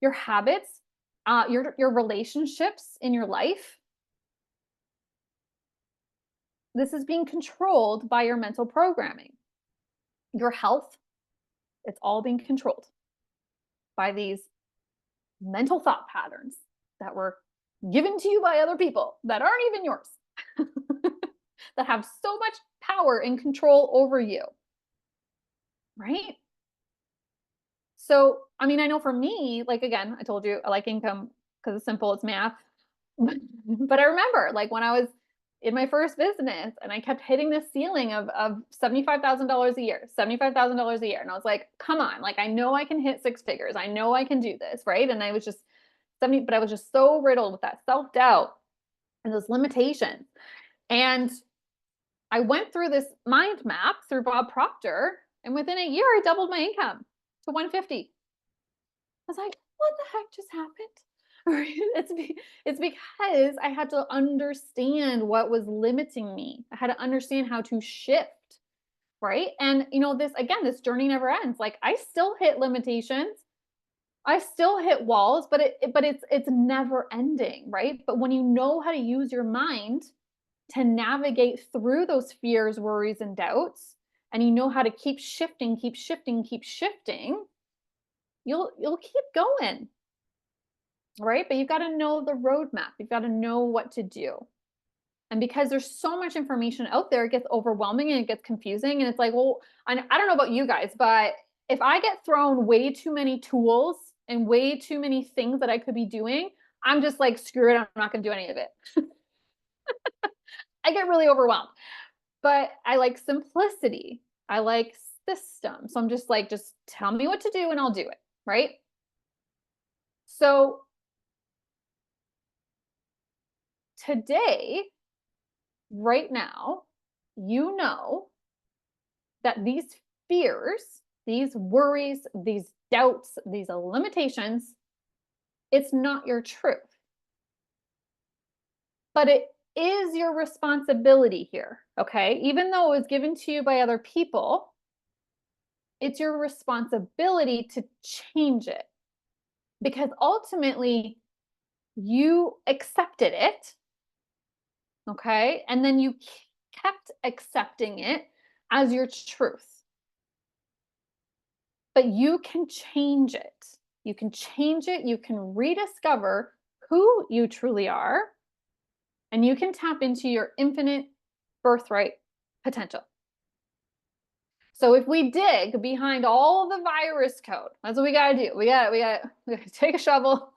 your habits, your relationships in your life. This is being controlled by your mental programming. Your health, it's all being controlled by these mental thought patterns that were given to you by other people that aren't even yours, that have so much power and control over you. Right? So, I mean, I know for me, like, again, I told you I like income because it's simple, it's math. But I remember, like, when I was in my first business and I kept hitting this ceiling of $75,000 a year, $75,000 a year. And I was like, come on, like, I know I can hit six figures. I know I can do this. Right. And I was just but I was just so riddled with that self-doubt and those limitations. And I went through this mind map through Bob Proctor. And within a year, I doubled my income to 150. I was like, what the heck just happened? It's because I had to understand what was limiting me. I had to understand how to shift, right? And this journey never ends. Like, I still hit limitations. I still hit walls, but it's never ending, right? But when you know how to use your mind to navigate through those fears, worries, and doubts, and you know how to keep shifting, you'll keep going, right? But you've got to know the roadmap. You've got to know what to do. And because there's so much information out there, it gets overwhelming and it gets confusing. And it's like, well, I don't know about you guys, but if I get thrown way too many tools and way too many things that I could be doing, I'm just like, screw it, I'm not going to do any of it. I get really overwhelmed. But I like simplicity. I like system. So I'm just like, just tell me what to do and I'll do it, right? So today, right now, you know that these fears, these worries, these doubts, these limitations, it's not your truth. But it is your responsibility here, okay? Even though it was given to you by other people, it's your responsibility to change it. Because ultimately, you accepted it, okay? And then you kept accepting it as your truth. But you can change it. You can change it. You can rediscover who you truly are. And you can tap into your infinite birthright potential. So if we dig behind all the virus code, that's what we got to do. We got to take a shovel.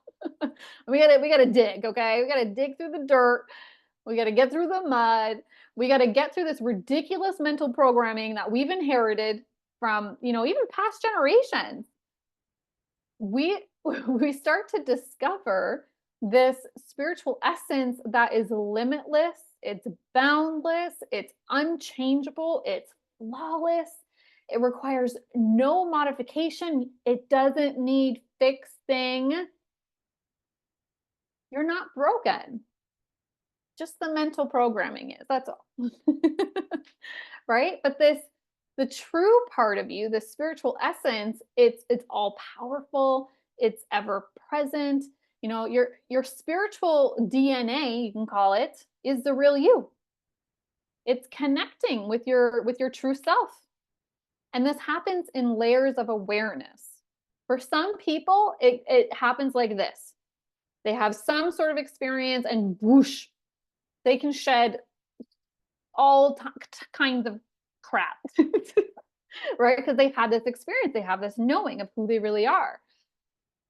we got to dig, okay? We got to dig through the dirt. We got to get through the mud. We got to get through this ridiculous mental programming that we've inherited from, even past generations. We start to discover this spiritual essence that is limitless, it's boundless, it's unchangeable, it's flawless. It requires no modification. It doesn't need fixing. You're not broken. Just the mental programming is. That's all. Right? But the true part of you, the spiritual essence, it's all powerful, it's ever present. Your spiritual DNA, you can call it, is the real you. It's connecting with your true self. And this happens in layers of awareness. For some people, it happens like this. They have some sort of experience and whoosh, they can shed all kinds of crap, right? Because they've had this experience, they have this knowing of who they really are.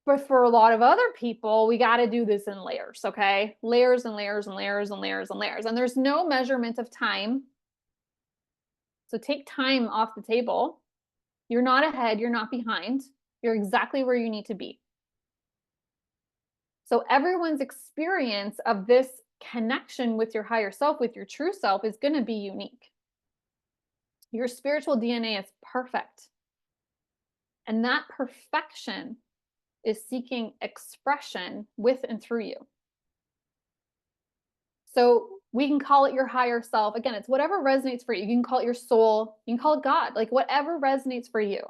But for a lot of other people, we got to do this in layers, okay? Layers and layers and layers and layers and layers. And there's no measurement of time. So take time off the table. You're not ahead, you're not behind. You're exactly where you need to be. So everyone's experience of this connection with your higher self, with your true self, is going to be unique. Your spiritual DNA is perfect. And that perfection is seeking expression with and through you. So we can call it your higher self. Again, it's whatever resonates for you. You can call it your soul. You can call it God, like whatever resonates for you.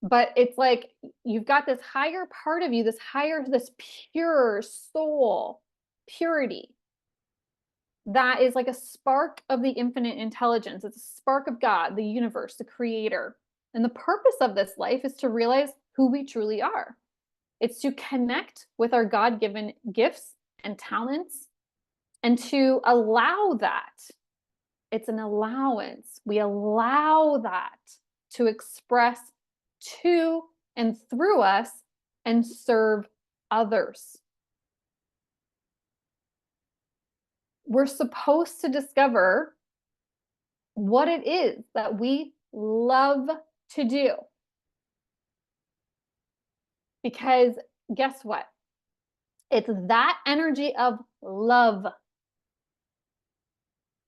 But it's like you've got this higher part of you, this pure soul, purity, that is like a spark of the infinite intelligence. It's a spark of God, the universe, the creator. And the purpose of this life is to realize who we truly are. It's to connect with our God-given gifts and talents and to allow that. It's an allowance. We allow that to express to and through us and serve others. We're supposed to discover what it is that we love to do. Because guess what? It's that energy of love.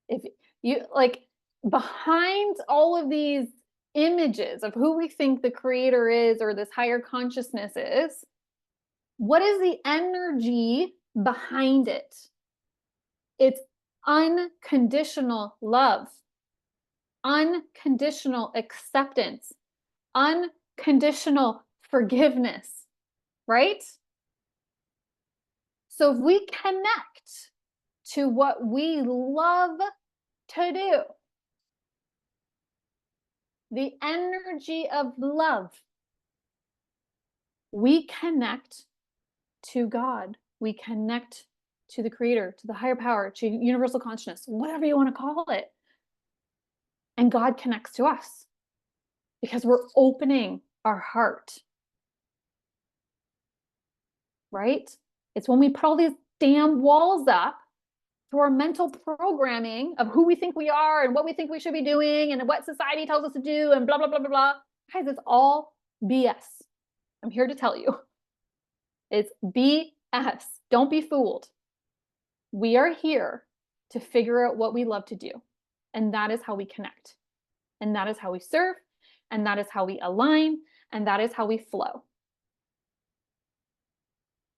If you like, behind all of these images of who we think the creator is or this higher consciousness is, what is the energy behind it? It's unconditional love, unconditional acceptance, unconditional forgiveness, right? So if we connect to what we love to do, the energy of love, we connect to God. We connect to the creator, to the higher power, to universal consciousness, whatever you want to call it. And God connects to us because we're opening our heart, right? It's when we put all these damn walls up through our mental programming of who we think we are and what we think we should be doing and what society tells us to do and blah, blah, blah, blah, blah. Guys, it's all BS. I'm here to tell you. It's BS. Don't be fooled. We are here to figure out what we love to do. And that is how we connect. And that is how we serve. And that is how we align. And that is how we flow.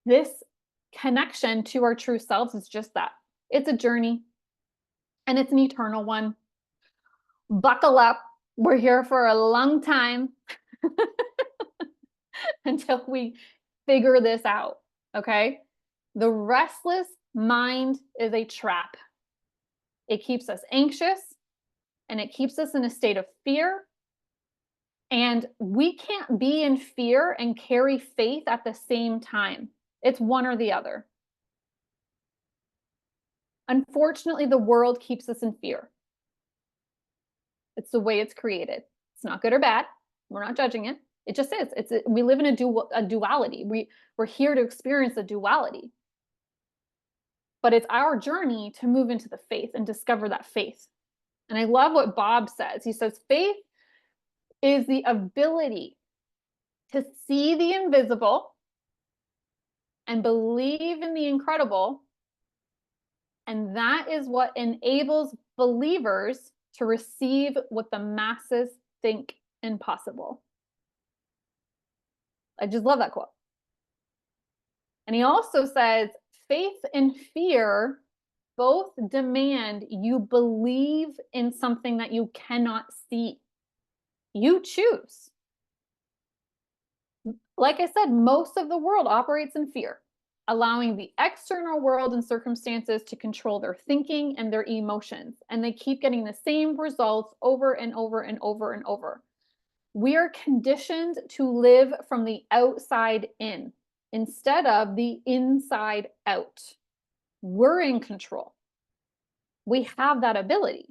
This connection to our true selves is just that. It's a journey. And it's an eternal one. Buckle up. We're here for a long time until we figure this out. Okay? The restless mind is a trap. It keeps us anxious and it keeps us in a state of fear. And we can't be in fear and carry faith at the same time. It's one or the other. Unfortunately, the world keeps us in fear. It's the way it's created. It's not good or bad. We're not judging it. It just is. We live in a duality. We're here to experience a duality. But it's our journey to move into the faith and discover that faith. And I love what Bob says. He says, faith is the ability to see the invisible and believe in the incredible. And that is what enables believers to receive what the masses think impossible. I just love that quote. And he also says, faith and fear both demand you believe in something that you cannot see. You choose. Like I said, most of the world operates in fear, allowing the external world and circumstances to control their thinking and their emotions. And they keep getting the same results over and over and over and over. We are conditioned to live from the outside in. instead of the inside out. We're in control. We have that ability.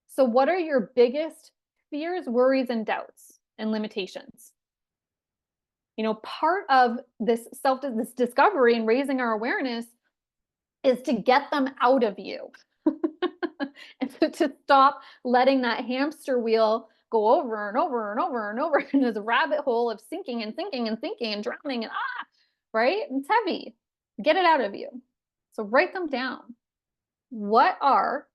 So, what are your biggest fears, worries, and doubts and limitations? Part of this this discovery and raising our awareness is to get them out of you and to stop letting that hamster wheel go over and over and over and over in this rabbit hole of thinking and thinking and thinking and drowning and right? It's heavy. Get it out of you. So write them down. What are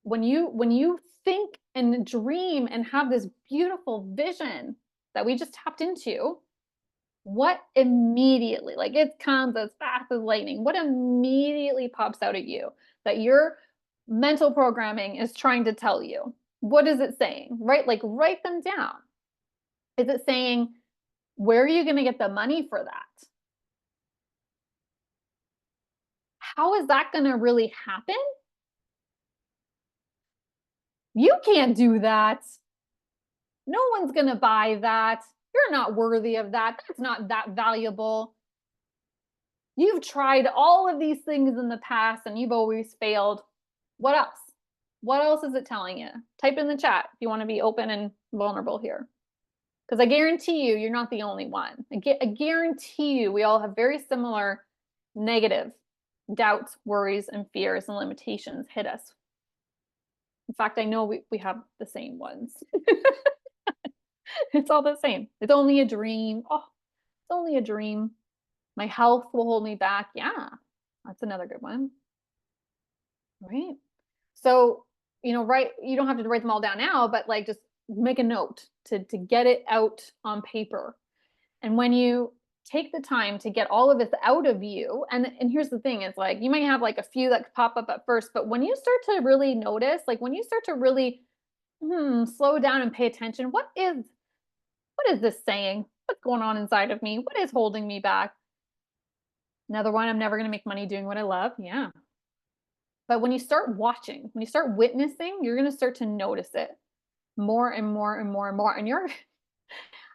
when you think and dream and have this beautiful vision that we just tapped into, what immediately, like it comes as fast as lightning, what immediately pops out at you that your mental programming is trying to tell you? What is it saying? Right? Like write them down. Is it saying, where are you going to get the money for that? How is that going to really happen? You can't do that. No one's going to buy that. You're not worthy of that. That's not that valuable. You've tried all of these things in the past and you've always failed. What else? What else is it telling you? Type in the chat if you want to be open and vulnerable here. Because I guarantee you, you're not the only one. I guarantee you, we all have very similar negative doubts, worries, and fears and limitations hit us. In fact, I know we have the same ones. It's all the same. It's only a dream. Oh, it's only a dream. My health will hold me back. Yeah, that's another good one. Right. So, right, you don't have to write them all down now, but like just make a note to get it out on paper. And when you take the time to get all of this out of you, and here's the thing, it's like you might have like a few that pop up at first, but when you start to really notice, like when you start to really slow down and pay attention, what is this saying? What's going on inside of me? What is holding me back? Another one, I'm never going to make money doing what I love. Yeah. But when you start watching, when you start witnessing, you're going to start to notice it more and more and more and more. And you're,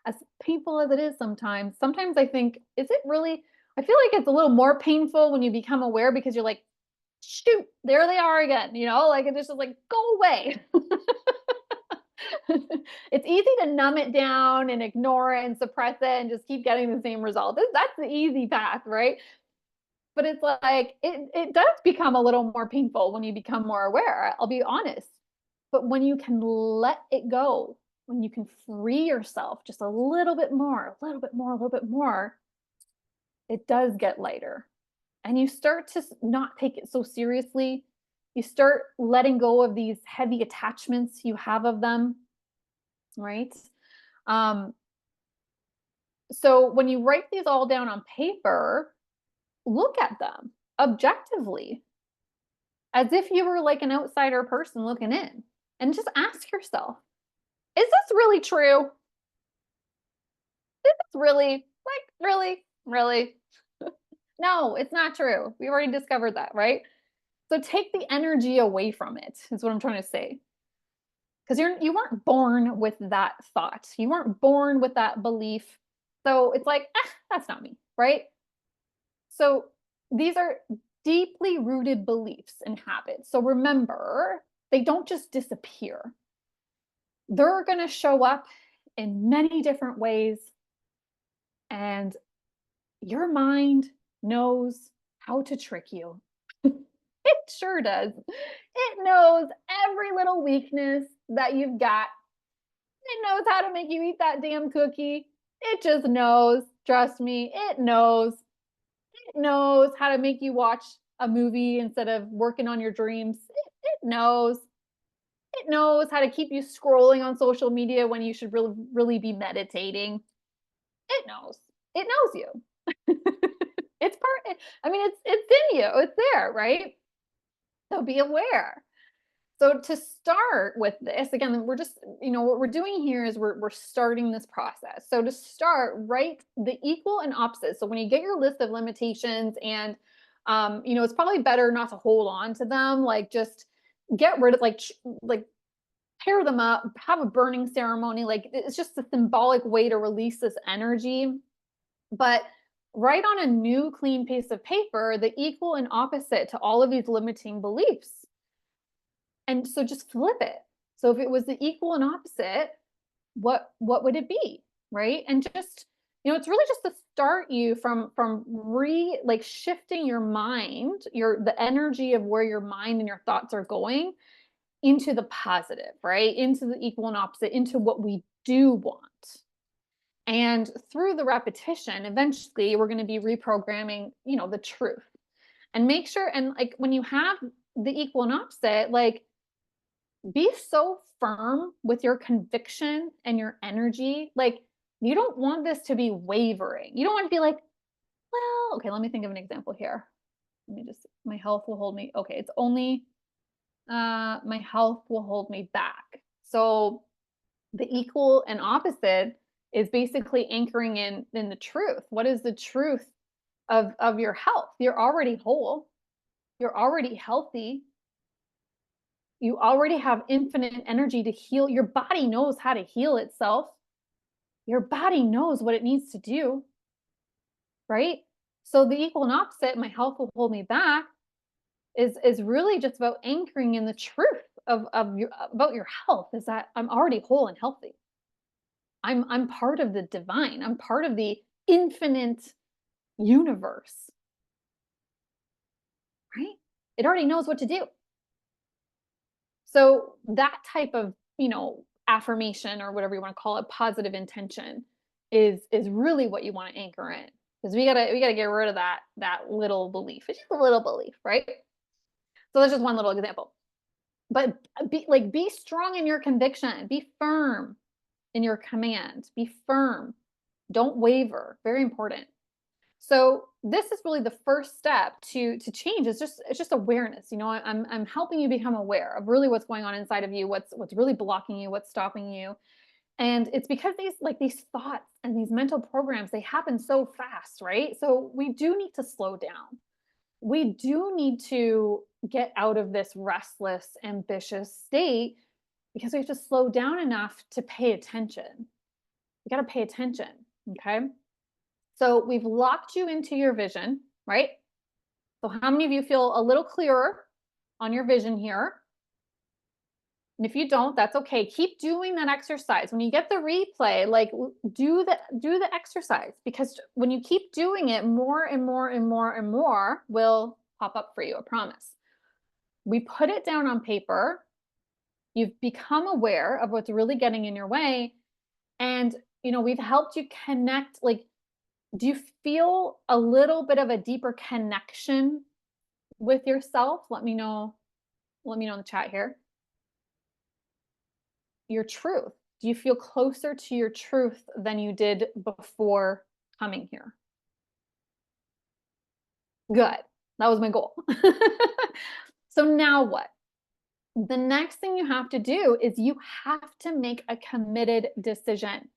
as painful as it is sometimes I think, is it really, I feel like it's a little more painful when you become aware because you're like, shoot, there they are again, like it's just like, go away. It's easy to numb it down and ignore it and suppress it and just keep getting the same result. That's the easy path, right? But it's like, it does become a little more painful when you become more aware, I'll be honest. But when you can let it go, when you can free yourself just a little bit more, a little bit more, a little bit more, it does get lighter. And you start to not take it so seriously. You start letting go of these heavy attachments you have of them, right? So when you write these all down on paper, look at them objectively as if you were like an outsider person looking in, and just ask yourself, is this really true? Is this really, really? No, it's not true. We already discovered that, right? So take the energy away from it, is what I'm trying to say. Because you weren't born with that thought. You weren't born with that belief. So it's like, that's not me, right? So these are deeply rooted beliefs and habits. So remember, they don't just disappear. They're going to show up in many different ways. And your mind knows how to trick you. It sure does. It knows every little weakness that you've got. It knows how to make you eat that damn cookie. It just knows. Trust me, it knows. It knows how to make you watch a movie instead of working on your dreams. It knows. It knows how to keep you scrolling on social media when you should really be meditating. It knows. It knows you. It's part, I mean, it's in you. It's there, right? So be aware. So to start with this, again, we're just, what we're doing here is we're starting this process. So to start, write the equal and opposite. So when you get your list of limitations and, it's probably better not to hold on to them. Like just get rid of like tear them up, have a burning ceremony. Like it's just a symbolic way to release this energy. But write on a new clean piece of paper the equal and opposite to all of these limiting beliefs. And so just flip it. So if it was the equal and opposite, what would it be? Right? And just, it's really just to start you from like shifting your mind, the energy of where your mind and your thoughts are going into the positive, right? Into the equal and opposite, into what we do want. And through the repetition, eventually we're going to be reprogramming, the truth. And make sure, and like when you have the equal and opposite, like be so firm with your conviction and your energy. Like you don't want this to be wavering. You don't want to be like, well, okay, let me think of an example here. My health will hold me. Okay, it's only my health will hold me back. So the equal and opposite is basically anchoring in the truth. What is the truth of your health? You're already whole. You're already healthy. You already have infinite energy to heal. Your body knows how to heal itself. Your body knows what it needs to do, right? So the equal and opposite, my health will hold me back, is really just about anchoring in the truth of your about your health, is that I'm already whole and healthy. I'm part of the divine. I'm part of the infinite universe, right? It already knows what to do. So that type of, affirmation or whatever you want to call it, positive intention is really what you want to anchor in. Because we gotta get rid of that little belief. It's just a little belief, right? So that's just one little example. But be strong in your conviction. Be firm in your command. Be firm. Don't waver. Very important. So this is really the first step to change. It's just awareness. I'm helping you become aware of really what's going on inside of you, what's really blocking you, what's stopping you. And it's because these thoughts and these mental programs, they happen so fast, right? So we do need to slow down. We do need to get out of this restless, ambitious state because we have to slow down enough to pay attention. You got to pay attention, okay? So we've locked you into your vision, right? So how many of you feel a little clearer on your vision here? And if you don't, that's okay. Keep doing that exercise. When you get the replay, like do the exercise, because when you keep doing it, more and more and more and more will pop up for you, I promise. We put it down on paper. You've become aware of what's really getting in your way. And, we've helped you connect. Like, do you feel a little bit of a deeper connection with yourself? Let me know. Let me know in the chat here. Your truth. Do you feel closer to your truth than you did before coming here? Good. That was my goal. So now what? The next thing you have to do is you have to make a committed decision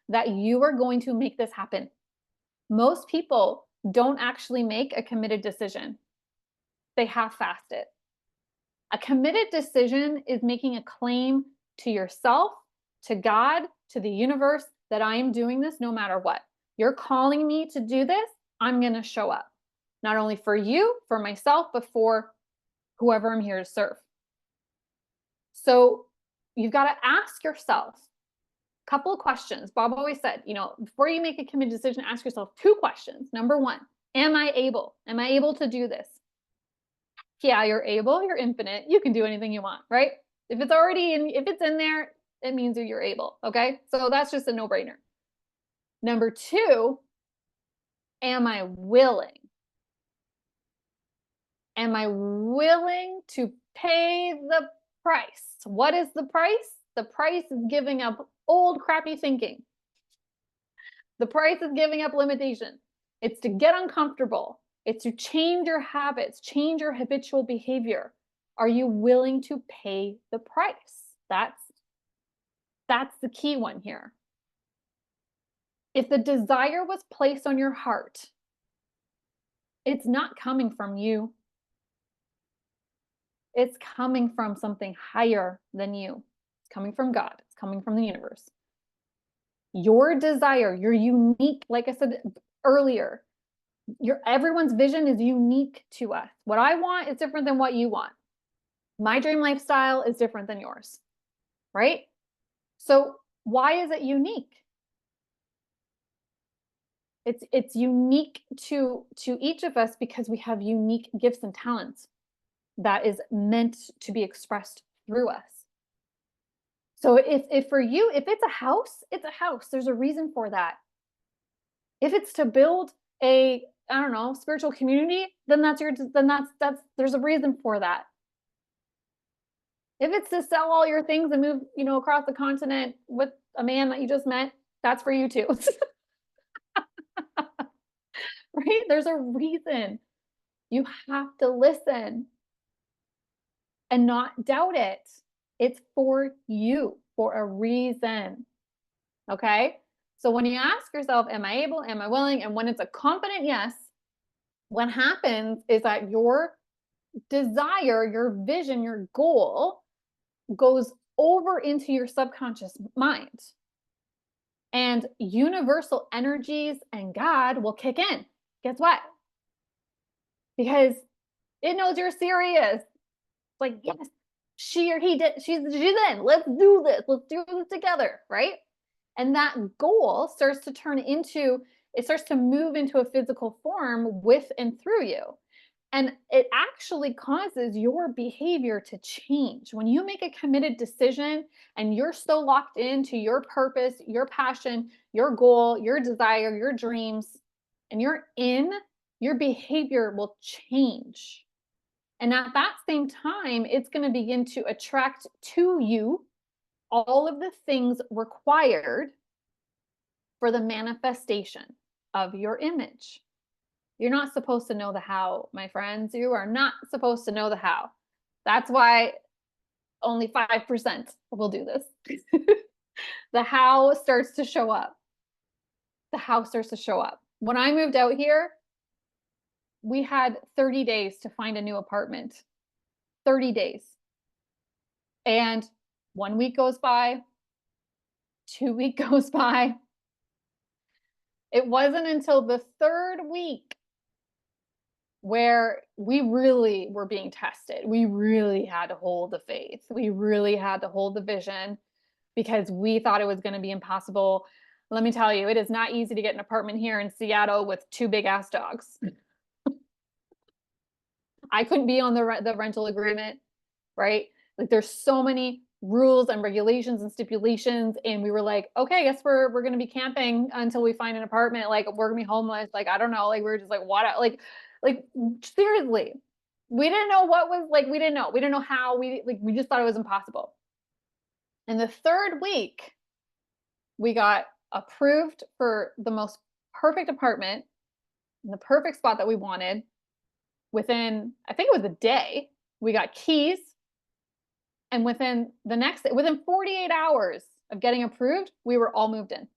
that you are going to make this happen. Most people don't actually make a committed decision. They half-assed it. A committed decision is making a claim to yourself, to God, to the universe, that I am doing this no matter what. You're calling me to do this, I'm going to show up. Not only for you, for myself, but for whoever I'm here to serve. So you've got to ask yourself a couple of questions. Bob always said, before you make a committed decision, ask yourself 2 questions. Number 1, am I able? Am I able to do this? Yeah, you're able, you're infinite. You can do anything you want, right? If it's in there, it means that you're able, okay? So that's just a no-brainer. Number 2, am I willing? Am I willing to pay the price? What is the price? The price is giving up old crappy thinking. The price is giving up limitation. It's to get uncomfortable. It's to change your habits, change your habitual behavior. Are you willing to pay the price? That's the key one here. If the desire was placed on your heart, it's not coming from you. It's coming from something higher than you. It's coming from God. It's coming from the universe. Your desire, your unique, like I said earlier, everyone's vision is unique to us. What I want is different than what you want. My dream lifestyle is different than yours, right? So why is it unique? It's unique to each of us because we have unique gifts and talents that is meant to be expressed through us. So if for you, if it's a house, it's a house. There's a reason for that. If it's to build a, I don't know, spiritual community, then that's there's a reason for that. If it's to sell all your things and move, across the continent with a man that you just met, that's for you too. Right? There's a reason. You have to listen and not doubt it. It's for you for a reason. Okay? So when you ask yourself, am I able? Am I willing? And when it's a confident yes, what happens is that your desire, your vision, your goal goes over into your subconscious mind. And universal energies and God will kick in. Guess what? Because it knows you're serious. It's like, yes, she or he did. She's in. Let's do this. Let's do this together, right? And that goal starts to move into a physical form with and through you. And it actually causes your behavior to change. When you make a committed decision and you're so locked into your purpose, your passion, your goal, your desire, your dreams, and your behavior will change. And at that same time, it's going to begin to attract to you all of the things required for the manifestation of your image. You're not supposed to know the how, my friends. You are not supposed to know the how. That's why only 5% will do this. The how starts to show up. The how starts to show up. When I moved out here, we had 30 days to find a new apartment. 30 days. And 1 week goes by, 2 week goes by. It wasn't until the third week where we really were being tested. We really had to hold the faith. We really had to hold the vision because we thought it was going to be impossible. Let me tell you, it is not easy to get an apartment here in Seattle with 2 big ass dogs. I couldn't be on the rental agreement, right? Like there's so many rules and regulations and stipulations, and we were like, okay, I guess we're going to be camping until we find an apartment. Like we're going to be homeless. Like I don't know. Like we were just like, what? Like seriously, we didn't know what was like. We didn't know how. We just thought it was impossible. And the third week, we got approved for the most perfect apartment in the perfect spot that we wanted. Within, I think it was a day, we got keys. And within 48 hours of getting approved, we were all moved in.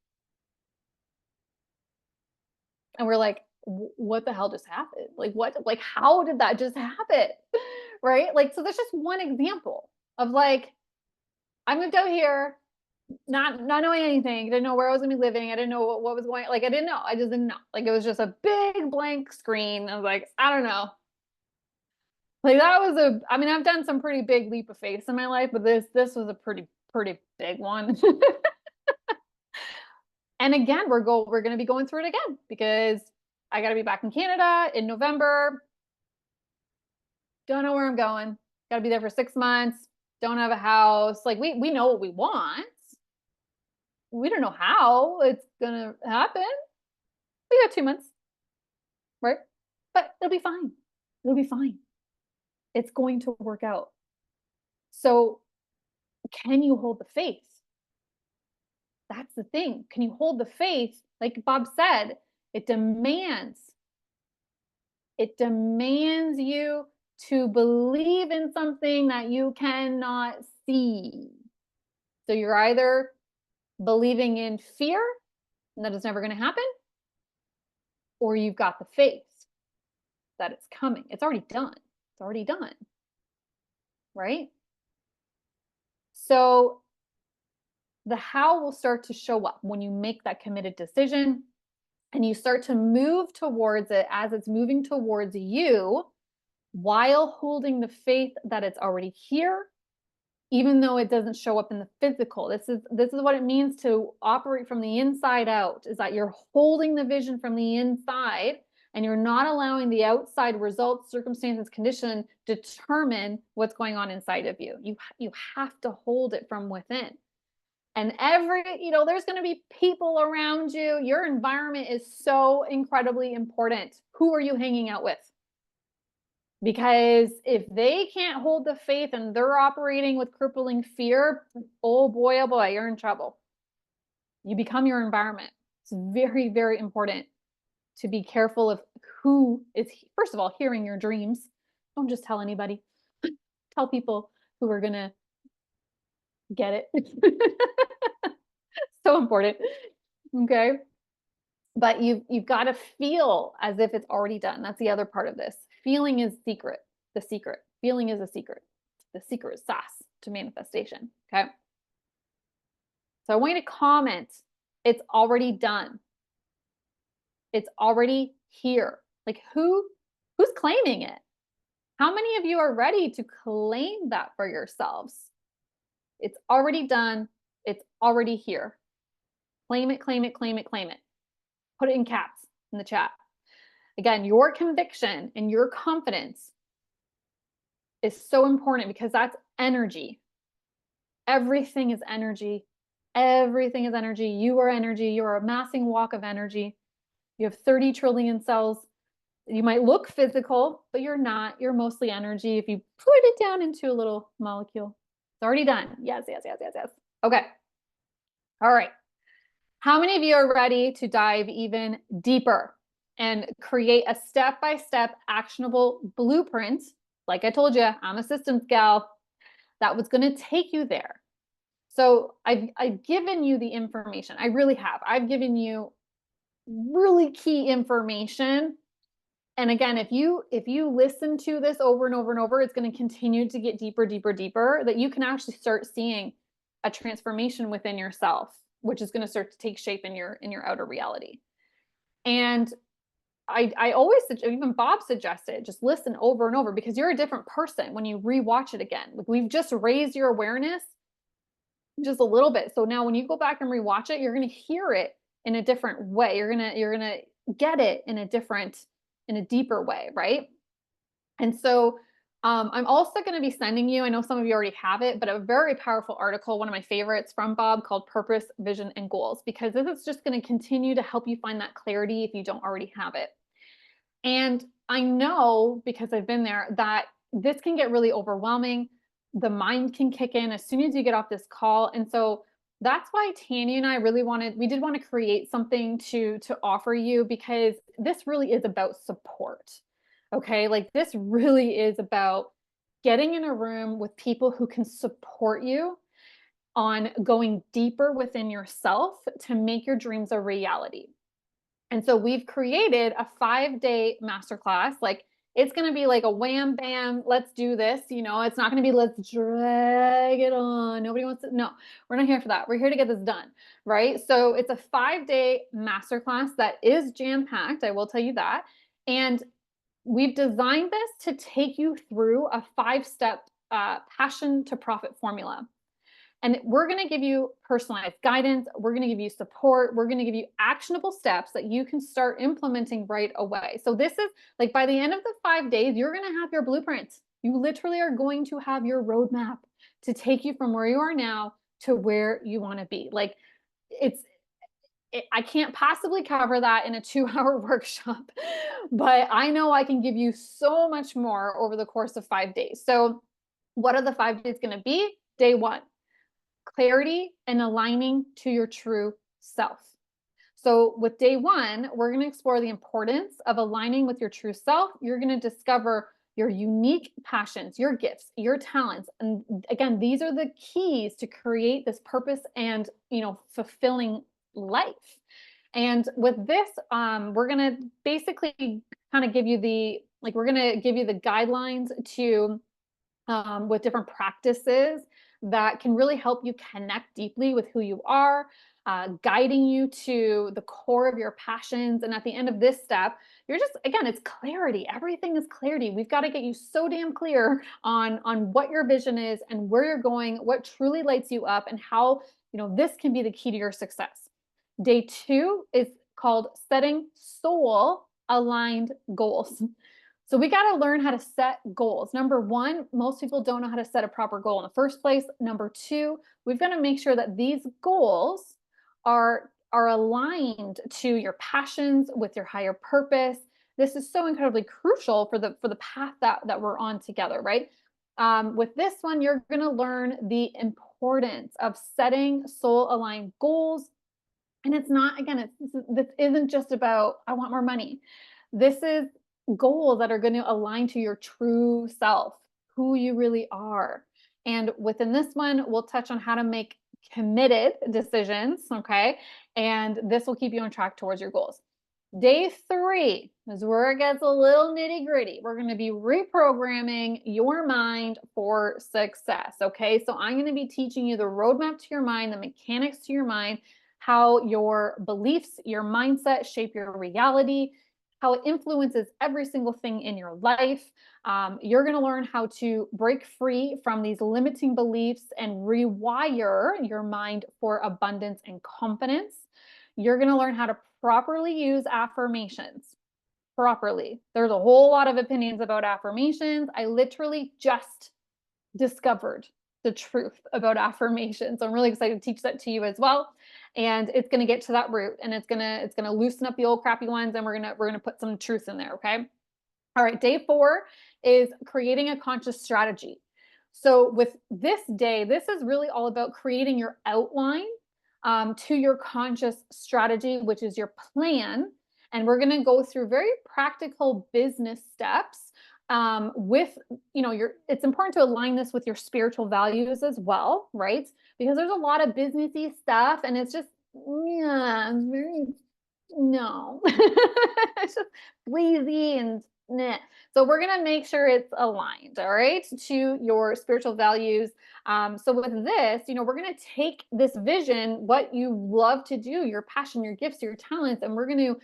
And we're like, what the hell just happened? Like, how did that just happen? Right? Like, so that's just one example of like, I moved out here, not knowing anything. Didn't know where I was gonna be living. I didn't know what was going, like, I didn't know. I just didn't know. Like, it was just a big blank screen. I was like, I don't know. Like that was I mean, I've done some pretty big leap of faith in my life, but this was a pretty big one. And again, we're going to be going through it again because I got to be back in Canada in November. Don't know where I'm going. Got to be there for 6 months. Don't have a house. Like we know what we want. We don't know how it's going to happen. We got 2 months. Right? But it'll be fine. It'll be fine. It's going to work out. So can you hold the faith? That's the thing. Can you hold the faith? Like Bob said, it demands you to believe in something that you cannot see. So you're either believing in fear and that it's never going to happen, or you've got the faith that it's coming. It's already done. It's already done. Right? So the how will start to show up when you make that committed decision and you start to move towards it as it's moving towards you, while holding the faith that it's already here, even though it doesn't show up in the physical. This is what it means to operate from the inside out, is that you're holding the vision from the inside and you're not allowing the outside results, circumstances, condition determine what's going on inside of you. You have to hold it from within. And there's going to be people around you. Your environment is so incredibly important. Who are you hanging out with? Because if they can't hold the faith and they're operating with crippling fear, oh boy, you're in trouble. You become your environment. It's very, very important to be careful of who is, first of all, hearing your dreams. Don't just tell anybody. Tell people who are going to get it. So important. Okay. But you've got to feel as if it's already done. That's the other part of this. Feeling is secret. The secret. Feeling is a secret. The secret is sauce to manifestation. Okay. So I want you to comment. It's already done. It's already here. Like who's claiming it? How many of you are ready to claim that for yourselves? It's already done. It's already here. Claim it, claim it, claim it, claim it. Put it in caps in the chat. Again, your conviction and your confidence is so important because that's energy. Everything is energy. Everything is energy. You are energy. You are a massing walk of energy. You have 30 trillion cells. You might look physical, but you're not. You're mostly energy. If you put it down into a little molecule, it's already done. Yes, yes, yes, yes, yes. Okay. All right. How many of you are ready to dive even deeper and create a step-by-step actionable blueprint? Like I told you, I'm a systems gal. That was going to take you there. So I've given you the information. I really have. I've given you really key information. And again, if you listen to this over and over and over, it's going to continue to get deeper, deeper, deeper, that you can actually start seeing a transformation within yourself, which is going to start to take shape in your outer reality. And I always, even Bob suggested, just listen over and over because you're a different person when you rewatch it again. Like we've just raised your awareness just a little bit. So now when you go back and rewatch it, you're going to hear it in a different way. You're going to get it in a deeper way, right? And so I'm also going to be sending you, I know some of you already have it, but a very powerful article, one of my favorites from Bob, called Purpose, Vision, and Goals, because this is just going to continue to help you find that clarity if you don't already have it. And I know, because I've been there, that this can get really overwhelming. The mind can kick in as soon as you get off this call. And so that's why Tanya and I really we did want to create something to offer you, because this really is about support. Okay. Like this really is about getting in a room with people who can support you on going deeper within yourself to make your dreams a reality. And so we've created a 5-day masterclass. Like it's going to be like a wham, bam, let's do this. It's not going to be let's drag it on. Nobody wants to. No, we're not here for that. We're here to get this done. Right. So it's a 5-day masterclass that is jam-packed. I will tell you that. And we've designed this to take you through a 5-step passion to profit formula. And we're going to give you personalized guidance. We're going to give you support. We're going to give you actionable steps that you can start implementing right away. So this is like by the end of the 5 days, you're going to have your blueprint. You literally are going to have your roadmap to take you from where you are now to where you want to be. Like I can't possibly cover that in a 2-hour workshop, but I know I can give you so much more over the course of 5 days. So what are the 5 days going to be? Day 1. Clarity and aligning to your true self. So with day 1, we're going to explore the importance of aligning with your true self. You're going to discover your unique passions, your gifts, your talents. And again, these are the keys to create this purpose and, fulfilling life. And with this, we're going to basically kind of give you we're going to give you the guidelines to, with different practices that can really help you connect deeply with who you are, guiding you to the core of your passions. And at the end of this step, you're just, again, it's clarity. Everything is clarity. We've got to get you so damn clear on what your vision is and where you're going, what truly lights you up, and how, this can be the key to your success. Day 2 is called setting soul aligned goals. So we got to learn how to set goals. Number 1, most people don't know how to set a proper goal in the first place. Number 2, we've got to make sure that these goals are aligned to your passions, with your higher purpose. This is so incredibly crucial for the path that we're on together, right? With this one, you're going to learn the importance of setting soul aligned goals. And it's not, again, this isn't just about, I want more money. This is goals that are going to align to your true self, who you really are. And within this one, we'll touch on how to make committed decisions. Okay. And this will keep you on track towards your goals. Day 3 is where it gets a little nitty gritty. We're going to be reprogramming your mind for success. Okay. So I'm going to be teaching you the roadmap to your mind, the mechanics to your mind, how your beliefs, your mindset shape your reality, how it influences every single thing in your life. You're going to learn how to break free from these limiting beliefs and rewire your mind for abundance and confidence. You're going to learn how to properly use affirmations. Properly. There's a whole lot of opinions about affirmations. I literally just discovered the truth about affirmations. So I'm really excited to teach that to you as well. And it's going to get to that root, and it's going to loosen up the old crappy ones, and we're going to put some truth in there, okay? All right, day 4 is creating a conscious strategy. So with this day, this is really all about creating your outline to your conscious strategy, which is your plan. And we're going to go through very practical business steps with, it's important to align this with your spiritual values as well, right? Because there's a lot of businessy stuff, and it's just, yeah, it's very, no, it's just lazy and nah. So we're going to make sure it's aligned, all right, to your spiritual values. So with this, we're going to take this vision, what you love to do, your passion, your gifts, your talents, and we're going to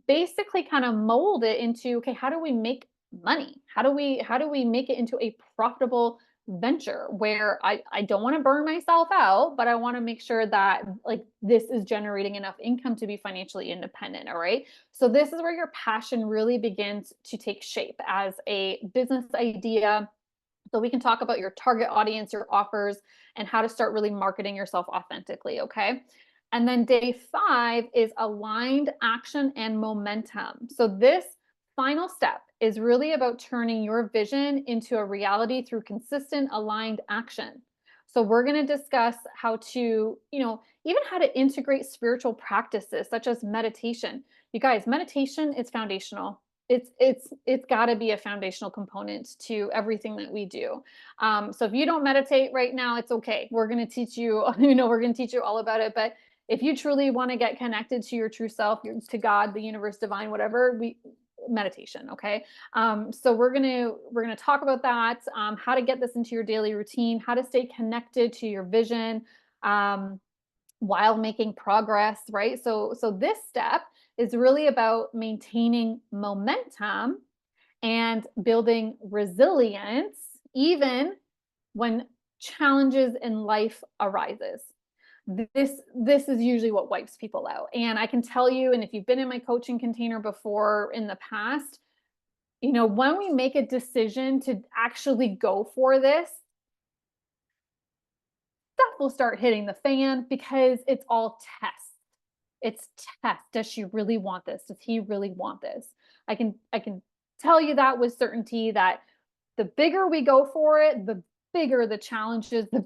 basically kind of mold it into, okay, how do we make money? How do we make it into a profitable venture where I don't want to burn myself out, but I want to make sure that like this is generating enough income to be financially independent. All right. So this is where your passion really begins to take shape as a business idea. So we can talk about your target audience, your offers, and how to start really marketing yourself authentically. Okay. And then day 5 is aligned action and momentum. So this final step is really about turning your vision into a reality through consistent aligned action. So we're going to discuss how to, even how to integrate spiritual practices such as meditation. You guys, meditation is foundational. It's got to be a foundational component to everything that we do. So if you don't meditate right now, it's okay. We're going to teach you, we're going to teach you all about it. But if you truly want to get connected to your true self, to God, the universe, divine, whatever, meditation. Okay. So we're gonna talk about that, how to get this into your daily routine, how to stay connected to your vision while making progress. Right. So this step is really about maintaining momentum and building resilience, even when challenges in life arises. This is usually what wipes people out. And I can tell you, and if you've been in my coaching container before in the past, when we make a decision to actually go for this, stuff will start hitting the fan because it's all tests. It's test. Does she really want this? Does he really want this? I can tell you that with certainty that the bigger we go for it, the bigger the challenges, the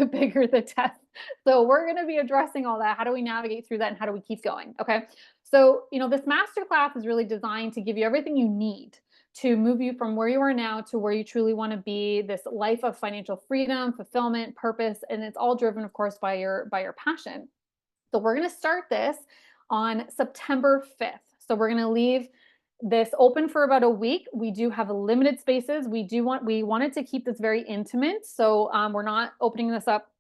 bigger the test. So we're going to be addressing all that. How do we navigate through that, and how do we keep going? Okay. So, this masterclass is really designed to give you everything you need to move you from where you are now to where you truly want to be, this life of financial freedom, fulfillment, purpose, and it's all driven, of course, by your passion. So we're going to start this on September 5th. So we're going to leave this open for about a week. We do have limited spaces. We wanted to keep this very intimate. So we're not opening this up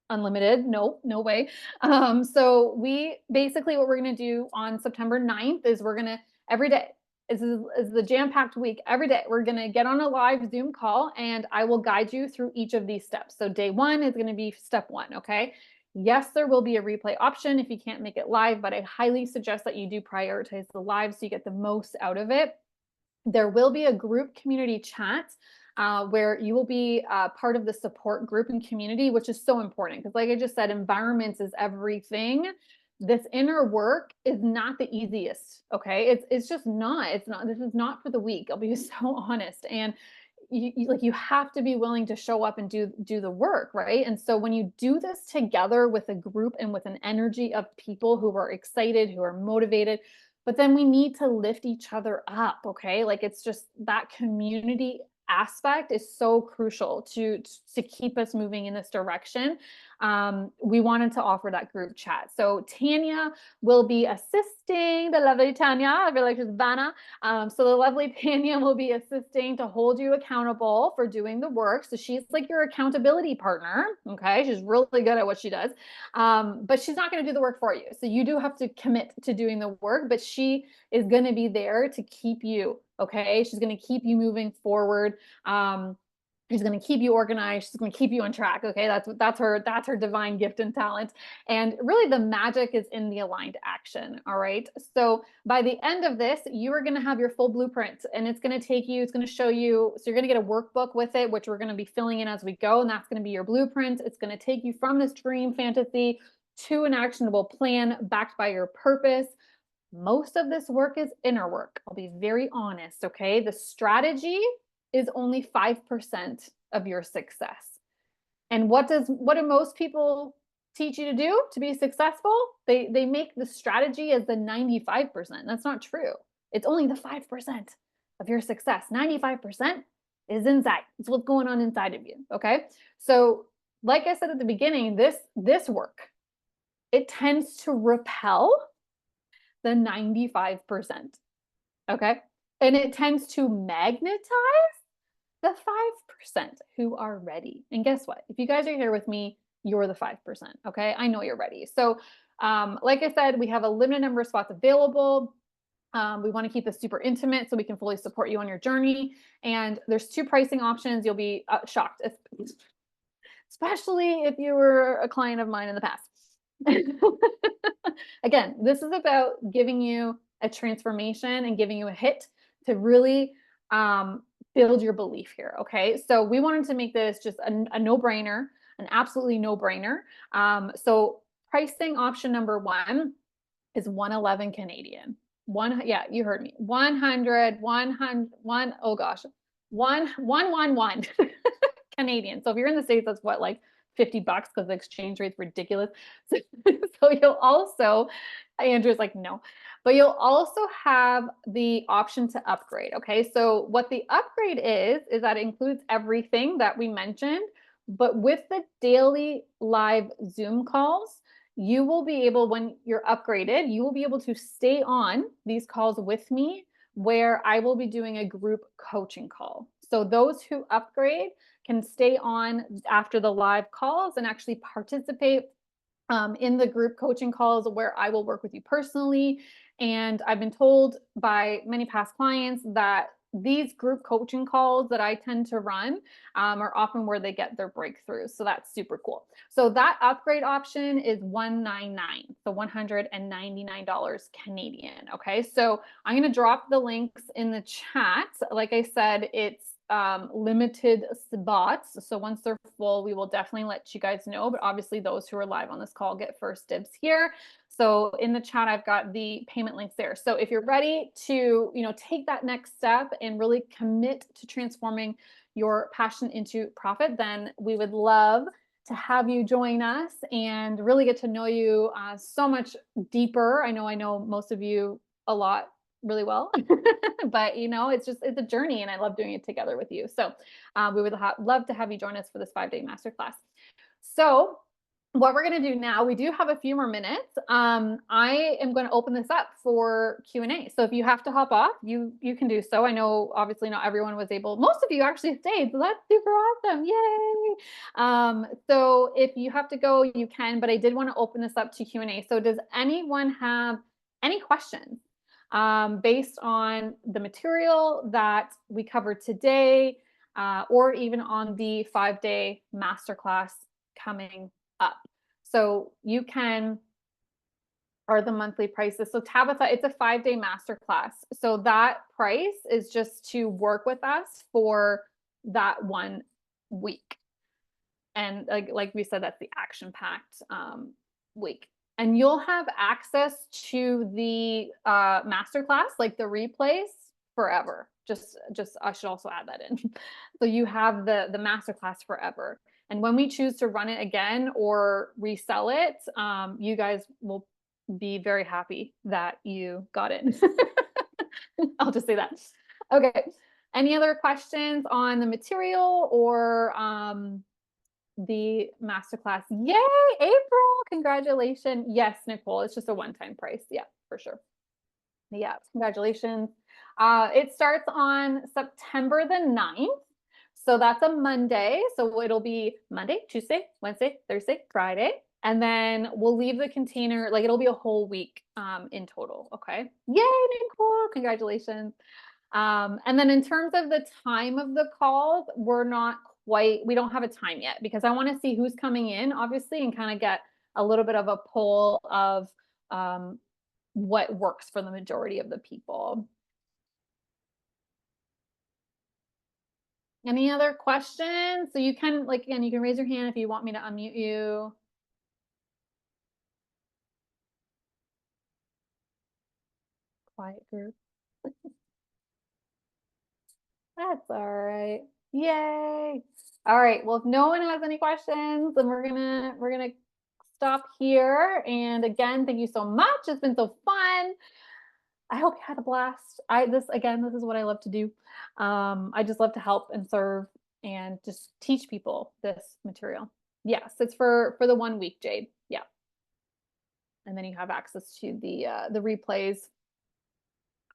unlimited. No, no way. So we basically, what we're going to do on September 9th is we're going to every day. This is the jam-packed week. Every day we're going to get on a live Zoom call and I will guide you through each of these steps. So day one is going to be step one. Okay. Yes, there will be a replay option if you can't make it live, but I highly suggest that you do prioritize the live so you get the most out of it. There will be a group community chat where you will be part of the support group and community, which is so important because, like I just said, environments is everything. This inner work is not the easiest. Okay, it's just not. It's not. This is not for the weak. I'll be so honest. And you have to be willing to show up and do the work, right? And so when you do this together with a group and with an energy of people who are excited, who are motivated, but then we need to lift each other up, okay? Like it's just that community aspect is so crucial to keep us moving in this direction. We wanted to offer that group chat. So Tanya will be assisting, the lovely Tanya. I feel like she's Vanna. So the lovely Tanya will be assisting to hold you accountable for doing the work. So she's like your accountability partner. Okay. She's really good at what she does. But she's not going to do the work for you. So you do have to commit to doing the work, but she is going to be there to keep you. Okay. She's going to keep you moving forward. She's going to keep you organized. She's going to keep you on track. Okay. That's her divine gift and talent. And really the magic is in the aligned action. All right. So by the end of this, you are going to have your full blueprint and it's going to take you, it's going to show you. So you're going to get a workbook with it, which we're going to be filling in as we go. And that's going to be your blueprint. It's going to take you from this dream fantasy to an actionable plan backed by your purpose. Most of this work is inner work. I'll be very honest. Okay. The strategy is only 5% of your success. And what do most people teach you to do to be successful? They make the strategy as the 95%. That's not true. It's only the 5% of your success. 95% is inside. It's what's going on inside of you. Okay. So like I said at the beginning, this work, it tends to repel the 95%. Okay. And it tends to magnetize the 5% who are ready. And guess what? If you guys are here with me, you're the 5%. Okay. I know you're ready. So, like I said, we have a limited number of spots available. We want to keep this super intimate so we can fully support you on your journey. And there's two pricing options. You'll be shocked, especially if you were a client of mine in the past. Again, this is about giving you a transformation and giving you a hit to really build your belief here. Okay. So we wanted to make this just a no-brainer, an absolutely no-brainer. So pricing option number one is 111 Canadian. Yeah, you heard me. 100, oh gosh, 111 Canadian. So if you're in the States, that's what, like $50 because the exchange rate's ridiculous. So you'll also, Andrew's like, no, but you'll also have the option to upgrade. Okay. So what the upgrade is that it includes everything that we mentioned, but with the daily live Zoom calls, you will be able, when you're upgraded, you will be able to stay on these calls with me where I will be doing a group coaching call. So those who upgrade can stay on after the live calls and actually participate in the group coaching calls where I will work with you personally. And I've been told by many past clients that these group coaching calls that I tend to run are often where they get their breakthroughs. So that's super cool. So that upgrade option is $199, so $199 Canadian. Okay, so I'm going to drop the links in the chat. Like I said, it's limited spots. So once they're full, we will definitely let you guys know. But obviously those who are live on this call get first dibs here. So in the chat, I've got the payment links there. So if you're ready to, take that next step and really commit to transforming your passion into profit, then we would love to have you join us and really get to know you so much deeper. I know most of you a lot really well, but it's a journey and I love doing it together with you. So we would love to have you join us for this 5-day masterclass. So what we're going to do now, we do have a few more minutes. I am going to open this up for Q&A. So if you have to hop off, you can do so. I know obviously not everyone was able, most of you actually stayed, so that's super awesome. Yay. So if you have to go, you can, but I did want to open this up to Q&A. So does anyone have any questions based on the material that we covered today, or even on the 5-day masterclass coming up? So you can, or the monthly prices. So Tabitha, it's a 5-day masterclass. So that price is just to work with us for that 1 week. And like we said, that's the action-packed week. And you'll have access to the masterclass, like the replays, forever. Just I should also add that in. So you have the masterclass forever. And when we choose to run it again or resell it, you guys will be very happy that you got it. I'll just say that. Okay. Any other questions on the material or the masterclass? Yay, April! Congratulations. Yes, Nicole, it's just a one-time price. Yeah, for sure. Yeah, congratulations. It starts on September the 9th. So that's a Monday. So it'll be Monday, Tuesday, Wednesday, Thursday, Friday. And then we'll leave the container, like it'll be a whole week in total. Okay. Yay, Nicole. Congratulations. And then in terms of the time of the calls, we don't have a time yet because I want to see who's coming in, obviously, and kind of get a little bit of a poll of what works for the majority of the people. Any other questions? So you can, like, again, you can raise your hand if you want me to unmute you. Quiet group. That's all right. Yay. All right. Well, if no one has any questions, then we're gonna stop here. And again, thank you so much. It's been so fun. I hope you had a blast. This is what I love to do. I just love to help and serve and just teach people this material. Yes, it's for the 1 week, Jade. Yeah. And then you have access to the replays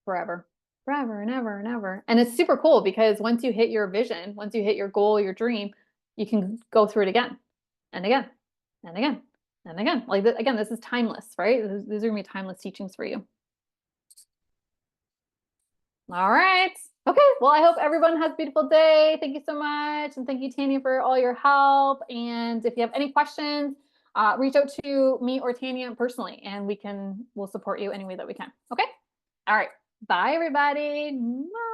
forever and ever and ever. And it's super cool because once you hit your vision, once you hit your goal, your dream, you can go through it again and again and again and again. Like again, this is timeless, right? These are gonna be timeless teachings for you. All right. Okay. Well, I hope everyone has a beautiful day. Thank you so much. And thank you, Tanya, for all your help. And if you have any questions, reach out to me or Tanya personally, and we'll support you any way that we can. Okay. All right. Bye, everybody. Bye.